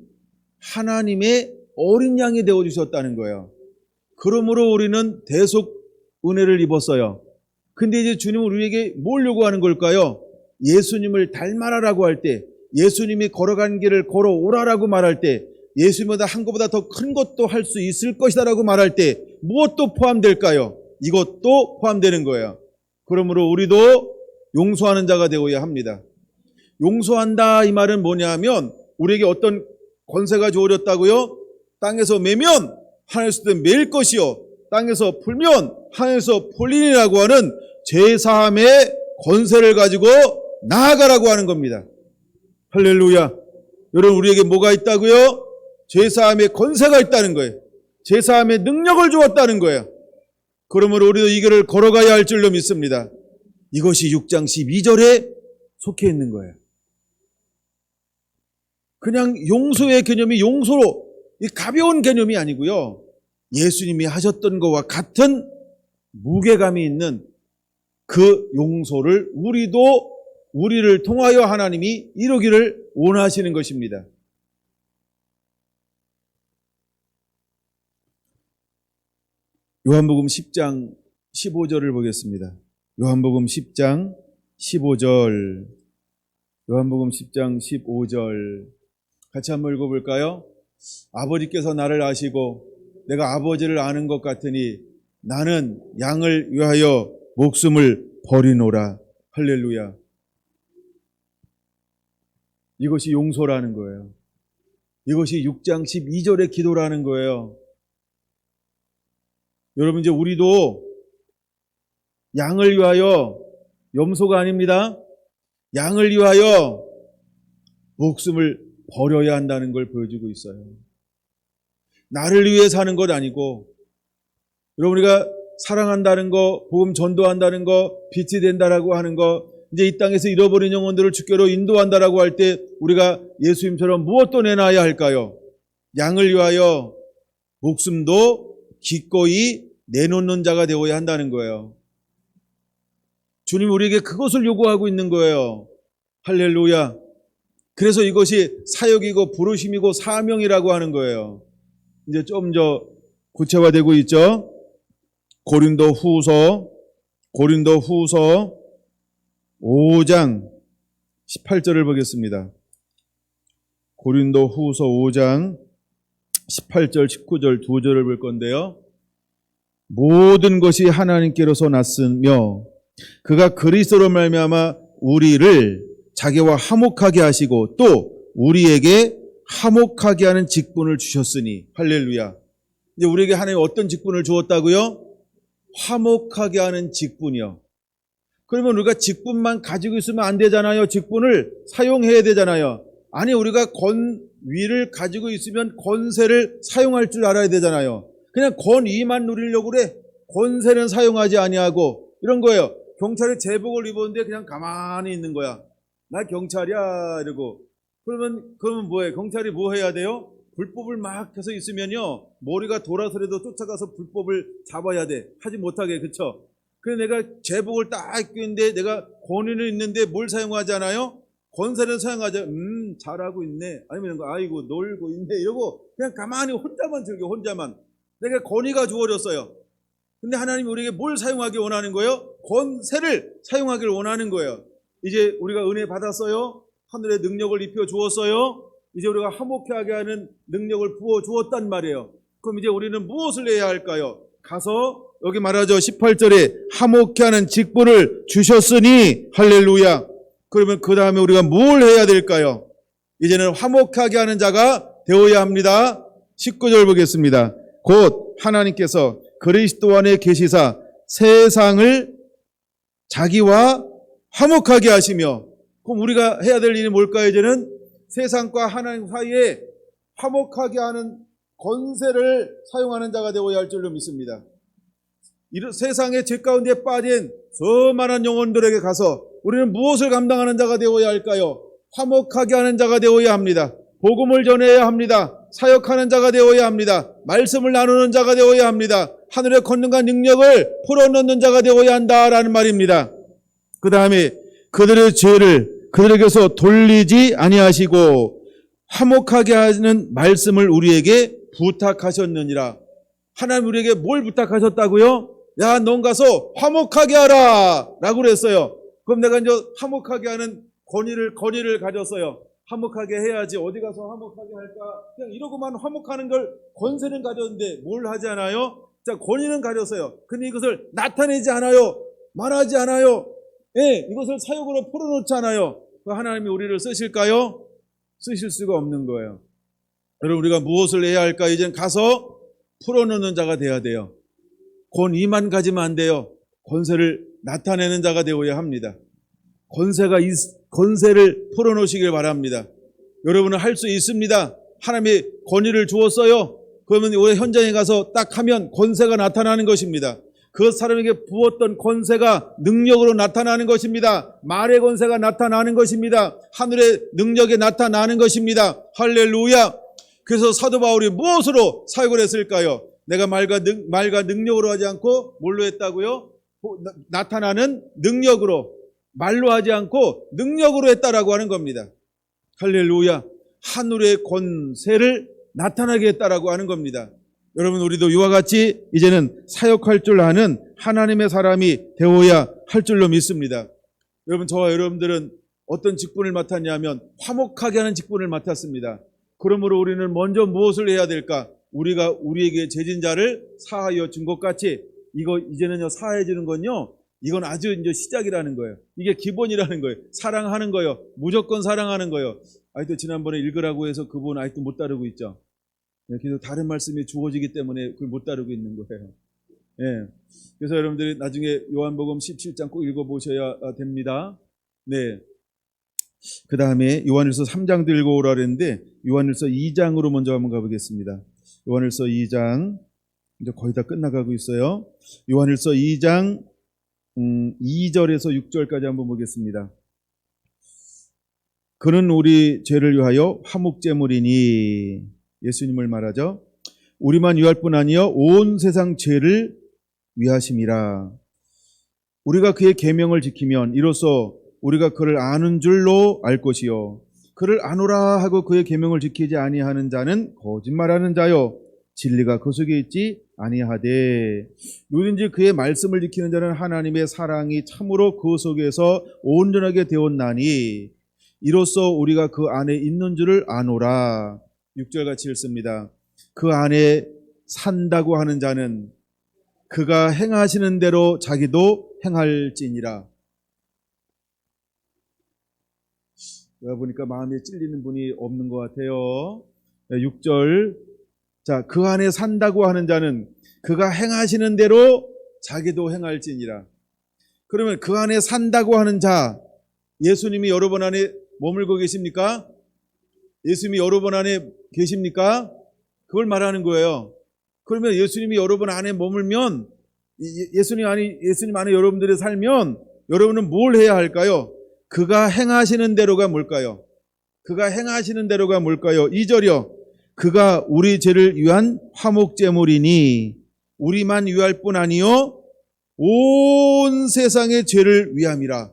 하나님의 어린 양이 되어주셨다는 거예요. 그러므로 우리는 대속 은혜를 입었어요. 근데 이제 주님은 우리에게 뭘 요구하는 걸까요? 예수님을 닮아라라고 할 때, 예수님이 걸어간 길을 걸어오라라고 말할 때, 예수님보다 한 것보다 더 큰 것도 할 수 있을 것이다라고 말할 때 무엇도 포함될까요? 이것도 포함되는 거예요. 그러므로 우리도 용서하는 자가 되어야 합니다. 용서한다 이 말은 뭐냐면 우리에게 어떤 권세가 주어졌다고요? 땅에서 매면 하늘에서 매일 것이요 땅에서 풀면 하늘에서 풀리니라고 하는 죄사함의 권세를 가지고 나아가라고 하는 겁니다. 할렐루야. 여러분, 우리에게 뭐가 있다고요? 죄사함의 권세가 있다는 거예요. 죄사함의 능력을 주었다는 거예요. 그러므로 우리도 이 길을 걸어가야 할 줄로 믿습니다. 이것이 6장 12절에 속해 있는 거예요. 그냥 용서의 개념이 용서로 이 가벼운 개념이 아니고요. 예수님이 하셨던 것과 같은 무게감이 있는 그 용서를 우리를 통하여 하나님이 이루기를 원하시는 것입니다. 요한복음 10장 15절을 보겠습니다. 요한복음 10장 15절. 요한복음 10장 15절. 같이 한번 읽어볼까요? 아버지께서 나를 아시고 내가 아버지를 아는 것 같으니 나는 양을 위하여 목숨을 버리노라. 할렐루야. 이것이 용서라는 거예요. 이것이 6장 12절의 기도라는 거예요. 여러분, 이제 우리도 양을 위하여, 염소가 아닙니다. 양을 위하여 목숨을 버려야 한다는 걸 보여주고 있어요. 나를 위해 사는 것 아니고, 여러분, 우리가 사랑한다는 거, 복음 전도한다는 거, 빛이 된다라고 하는 거, 이제 이 땅에서 잃어버린 영혼들을 주께로 인도한다라고 할 때 우리가 예수님처럼 무엇도 내놔야 할까요? 양을 위하여 목숨도 기꺼이 내놓는 자가 되어야 한다는 거예요. 주님 우리에게 그것을 요구하고 있는 거예요. 할렐루야. 그래서 이것이 사역이고 부르심이고 사명이라고 하는 거예요. 이제 좀 구체화되고 있죠. 고린도 후서 5장 18절을 보겠습니다. 고린도 후서 5장 18절 19절 두 절을 볼 건데요. 모든 것이 하나님께로서 났으며 그가 그리스도로 말미암아 우리를 자기와 화목하게 하시고 또 우리에게 화목하게 하는 직분을 주셨으니. 할렐루야. 이제 우리에게 하나님 어떤 직분을 주었다고요? 화목하게 하는 직분이요. 그러면 우리가 직분만 가지고 있으면 안 되잖아요. 직분을 사용해야 되잖아요. 아니, 우리가 권위를 가지고 있으면 권세를 사용할 줄 알아야 되잖아요. 그냥 권위만 누리려고 그래. 권세는 사용하지 아니하고 이런 거예요. 경찰이 제복을 입었는데 그냥 가만히 있는 거야. 나 경찰이야 이러고. 그러면 뭐해? 경찰이 뭐 해야 돼요? 불법을 막 해서 있으면요, 머리가 돌아서라도 쫓아가서 불법을 잡아야 돼. 하지 못하게. 그쵸? 그래서 내가 제복을 딱 입고 있는데 내가 권위는 있는데 뭘 사용하잖아요? 권세는 사용하자. 잘하고 있네. 아니면 아이고 놀고 있네 이러고 그냥 가만히 혼자만 즐겨. 혼자만. 내가 권위가 주어졌어요. 근데 하나님이 우리에게 뭘 사용하기 원하는 거예요? 권세를 사용하기를 원하는 거예요. 이제 우리가 은혜 받았어요. 하늘의 능력을 입혀 주었어요. 이제 우리가 화목하게 하는 능력을 부어 주었단 말이에요. 그럼 이제 우리는 무엇을 해야 할까요? 가서 여기 말하죠. 18절에 화목케 하는 직분을 주셨으니. 할렐루야. 그러면 그 다음에 우리가 뭘 해야 될까요? 이제는 화목하게 하는 자가 되어야 합니다. 19절 보겠습니다. 곧 하나님께서 그리스도 안에 계시사 세상을 자기와 화목하게 하시며. 그럼 우리가 해야 될 일이 뭘까요? 이제는 세상과 하나님 사이에 화목하게 하는 권세를 사용하는 자가 되어야 할 줄로 믿습니다. 세상의 죄 가운데 빠진 수많은 영혼들에게 가서 우리는 무엇을 감당하는 자가 되어야 할까요? 화목하게 하는 자가 되어야 합니다. 복음을 전해야 합니다. 사역하는 자가 되어야 합니다. 말씀을 나누는 자가 되어야 합니다. 하늘의 권능과 능력을 풀어놓는 자가 되어야 한다라는 말입니다. 그 다음에 그들의 죄를 그들에게서 돌리지 아니하시고 화목하게 하는 말씀을 우리에게 부탁하셨느니라. 하나님 우리에게 뭘 부탁하셨다고요? 야, 넌 가서 화목하게 하라 라고 그랬어요. 그럼 내가 이제 화목하게 하는 권위를 가졌어요. 화목하게 해야지 어디 가서 화목하게 할까? 그냥 이러고만 화목하는 걸 권세는 가졌는데 뭘 하지 않아요? 자, 권위는 가졌어요. 근데 이것을 나타내지 않아요. 말하지 않아요. 예, 이것을 사역으로 풀어놓지 않아요. 하나님이 우리를 쓰실까요? 쓰실 수가 없는 거예요. 여러분 우리가 무엇을 해야 할까? 이제는 가서 풀어놓는 자가 돼야 돼요. 권위만 가지면 안 돼요. 권세를 나타내는 자가 되어야 합니다. 권세를 풀어놓으시길 바랍니다. 여러분은 할 수 있습니다. 하나님이 권위를 주었어요. 그러면 우리 현장에 가서 딱 하면 권세가 나타나는 것입니다. 그 사람에게 부었던 권세가 능력으로 나타나는 것입니다. 말의 권세가 나타나는 것입니다. 하늘의 능력이 나타나는 것입니다. 할렐루야. 그래서 사도 바울이 무엇으로 사역을 했을까요? 내가 말과 능력으로 하지 않고 뭘로 했다고요? 나타나는 능력으로, 말로 하지 않고 능력으로 했다라고 하는 겁니다. 할렐루야. 하늘의 권세를 나타나게 했다라고 하는 겁니다. 여러분 우리도 이와 같이 이제는 사역할 줄 아는 하나님의 사람이 되어야 할 줄로 믿습니다. 여러분 저와 여러분들은 어떤 직분을 맡았냐면 화목하게 하는 직분을 맡았습니다. 그러므로 우리는 먼저 무엇을 해야 될까? 우리가 우리에게 죄진 자를 사하여 준 것 같이 이거 이제는요 사하여 주는 건요 이건 아주 이제 시작이라는 거예요. 이게 기본이라는 거예요. 사랑하는 거예요. 무조건 사랑하는 거예요. 아직도 지난번에 읽으라고 해서 그분 아직도 못 따르고 있죠. 그래서 다른 말씀이 주어지기 때문에 그걸 못 따르고 있는 거예요. 예. 그래서 여러분들이 나중에 요한복음 17장 꼭 읽어보셔야 됩니다. 네. 그 다음에 요한일서 3장도 읽어오라 그랬는데 요한일서 2장으로 먼저 한번 가보겠습니다. 요한일서 2장 이제 거의 다 끝나가고 있어요. 요한일서 2장 2절에서 6절까지 한번 보겠습니다. 그는 우리 죄를 위하여 화목제물이니 예수님을 말하죠. 우리만 위할 뿐 아니요 온 세상 죄를 위하심이라. 우리가 그의 계명을 지키면 이로써 우리가 그를 아는 줄로 알 것이요 그를 아노라 하고 그의 계명을 지키지 아니하는 자는 거짓말하는 자요 진리가 그 속에 있지 아니하되 누구든지 그의 말씀을 지키는 자는 하나님의 사랑이 참으로 그 속에서 온전하게 되었나니 이로써 우리가 그 안에 있는 줄을 아노라. 6절 같이 읽습니다. 그 안에 산다고 하는 자는 그가 행하시는 대로 자기도 행할지니라. 내가 보니까 마음에 찔리는 분이 없는 것 같아요. 6절. 자, 그 안에 산다고 하는 자는 그가 행하시는 대로 자기도 행할지니라. 그러면 그 안에 산다고 하는 자, 예수님이 여러분 안에 머물고 계십니까? 예수님이 여러분 안에 계십니까? 그걸 말하는 거예요. 그러면 예수님이 여러분 안에 머물면 예수님 안에 여러분들이 살면 여러분은 뭘 해야 할까요? 그가 행하시는 대로가 뭘까요? 그가 행하시는 대로가 뭘까요? 2절이요. 그가 우리 죄를 위한 화목제물이니 우리만 위할 뿐 아니요 온 세상의 죄를 위함이라.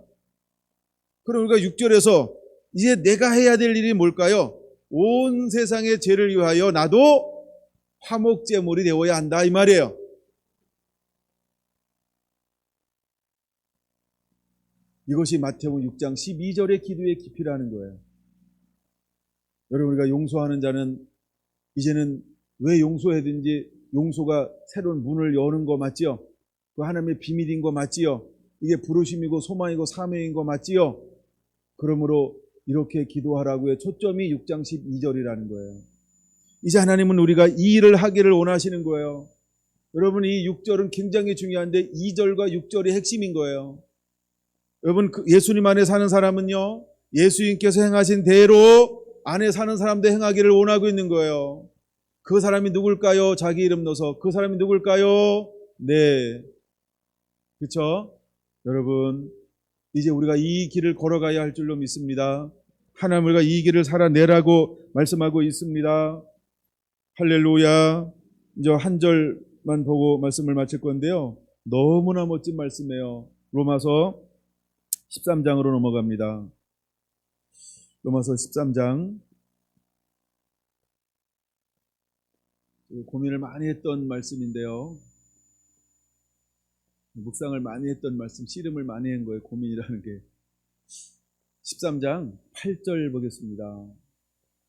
그럼 우리가 6절에서 이제 내가 해야 될 일이 뭘까요? 온 세상의 죄를 위하여 나도 화목제물이 되어야 한다 이 말이에요. 이것이 마태복음 6장 12절의 기도의 깊이라는 거예요. 여러분 우리가 용서하는 자는 이제는 왜 용서해든지 용서가 새로운 문을 여는 거 맞지요? 그 하나님의 비밀인 거 맞지요? 이게 부르심이고 소망이고 사명인 거 맞지요? 그러므로 이렇게 기도하라고의 초점이 6장 12절이라는 거예요. 이제 하나님은 우리가 이 일을 하기를 원하시는 거예요. 여러분 이 6절은 굉장히 중요한데 2절과 6절이 핵심인 거예요. 여러분 예수님 안에 사는 사람은요 예수님께서 행하신 대로 안에 사는 사람도 행하기를 원하고 있는 거예요. 그 사람이 누굴까요? 자기 이름 넣어서 그 사람이 누굴까요? 네, 그렇죠? 여러분, 이제 우리가 이 길을 걸어가야 할 줄로 믿습니다. 하나님, 우리가 이 길을 살아내라고 말씀하고 있습니다. 할렐루야. 이제 한 절만 보고 말씀을 마칠 건데요, 너무나 멋진 말씀이에요. 로마서 13장으로 넘어갑니다. 로마서 13장. 고민을 많이 했던 말씀인데요, 묵상을 많이 했던 말씀, 씨름을 많이 한 거예요, 고민이라는 게. 13장 8절 보겠습니다.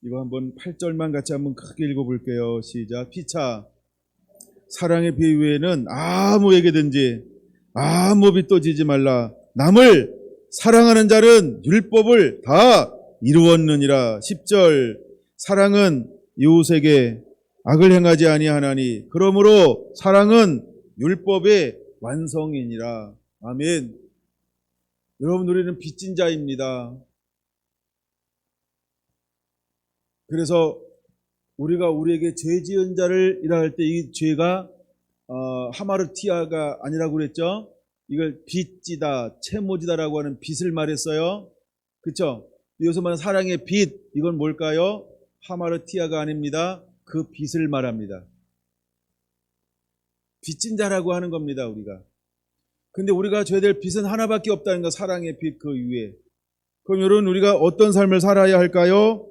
이거 한번 8절만 같이 한번 크게 읽어볼게요. 시작. 피차 사랑의 비유에는 아무에게든지 아무 빚도 지지 말라. 남을 사랑하는 자는 율법을 다 이루었느니라. 10절. 사랑은 이웃에게 악을 행하지 아니하나니 그러므로 사랑은 율법의 완성이니라. 아멘. 여러분, 우리는 빚진 자입니다. 그래서 우리가 우리에게 죄 지은 자를 일할 때 이 죄가 하마르티아가 아니라고 그랬죠. 이걸 빚지다, 채모지다라고 하는 빚을 말했어요. 그렇죠? 여기서 말하는 사랑의 빚, 이건 뭘까요? 하마르티아가 아닙니다. 그 빚을 말합니다. 빚진 자라고 하는 겁니다, 우리가. 근데 우리가 져야 될 빚은 하나밖에 없다는 거, 사랑의 빚 그 위에. 그럼 여러분, 우리가 어떤 삶을 살아야 할까요?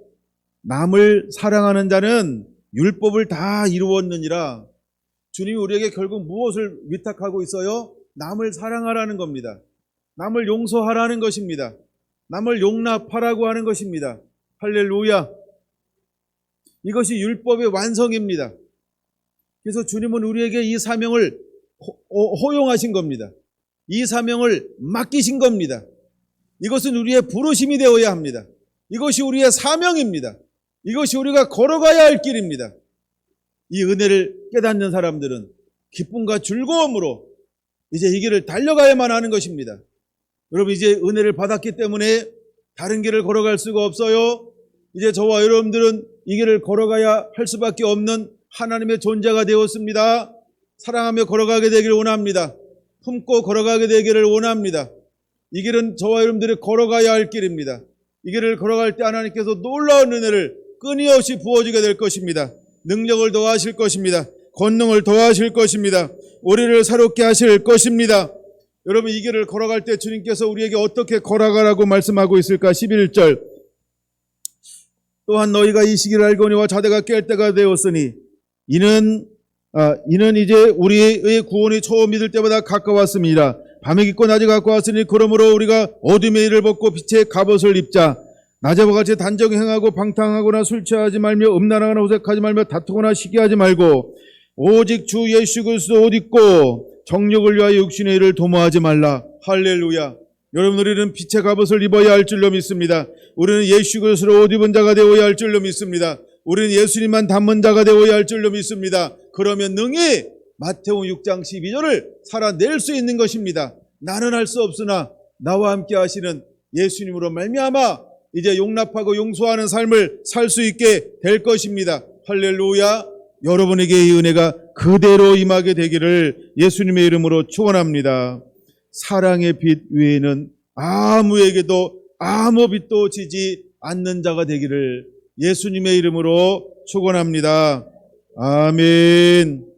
남을 사랑하는 자는 율법을 다 이루었느니라. 주님이 우리에게 결국 무엇을 위탁하고 있어요? 남을 사랑하라는 겁니다. 남을 용서하라는 것입니다. 남을 용납하라고 하는 것입니다. 할렐루야. 이것이 율법의 완성입니다. 그래서 주님은 우리에게 이 사명을 허용하신 겁니다. 이 사명을 맡기신 겁니다. 이것은 우리의 부르심이 되어야 합니다. 이것이 우리의 사명입니다. 이것이 우리가 걸어가야 할 길입니다. 이 은혜를 깨닫는 사람들은 기쁨과 즐거움으로 이제 이 길을 달려가야만 하는 것입니다. 여러분, 이제 은혜를 받았기 때문에 다른 길을 걸어갈 수가 없어요. 이제 저와 여러분들은 이 길을 걸어가야 할 수밖에 없는 하나님의 존재가 되었습니다. 사랑하며 걸어가게 되기를 원합니다. 품고 걸어가게 되기를 원합니다. 이 길은 저와 여러분들이 걸어가야 할 길입니다. 이 길을 걸어갈 때 하나님께서 놀라운 은혜를 끊임없이 부어주게 될 것입니다. 능력을 더하실 것입니다. 권능을 더하실 것입니다. 우리를 새롭게 하실 것입니다. 여러분, 이 길을 걸어갈 때 주님께서 우리에게 어떻게 걸어가라고 말씀하고 있을까? 11절. 또한 너희가 이 시기를 알거니와 자대가 깰 때가 되었으니 이는 이제 우리의 구원이 처음 믿을 때보다 가까웠습니다. 밤에 깊고 낮에 가까웠으니 그러므로 우리가 어둠의 일을 벗고 빛의 갑옷을 입자. 낮에와 같이 단정 행하고 방탕하거나 술 취하지 말며 음란하거나 호색하지 말며 다투거나 시기하지 말고 오직 주 예수 그리스도 옷 입고 정욕을 위하여 육신의 일을 도모하지 말라. 할렐루야. 여러분, 우리는 빛의 갑옷을 입어야 할 줄로 믿습니다. 우리는 예수 그리스도 옷 입은 자가 되어야 할 줄로 믿습니다. 우리는 예수님만 닮은 자가 되어야 할 줄로 믿습니다. 그러면 능히 마태복음 6장 12절을 살아낼 수 있는 것입니다. 나는 할 수 없으나 나와 함께 하시는 예수님으로 말미암아 이제 용납하고 용서하는 삶을 살 수 있게 될 것입니다. 할렐루야. 여러분에게 이 은혜가 그대로 임하게 되기를 예수님의 이름으로 축원합니다. 사랑의 빛 외에는 아무에게도 아무 빛도 지지 않는 자가 되기를 예수님의 이름으로 축원합니다. 아멘.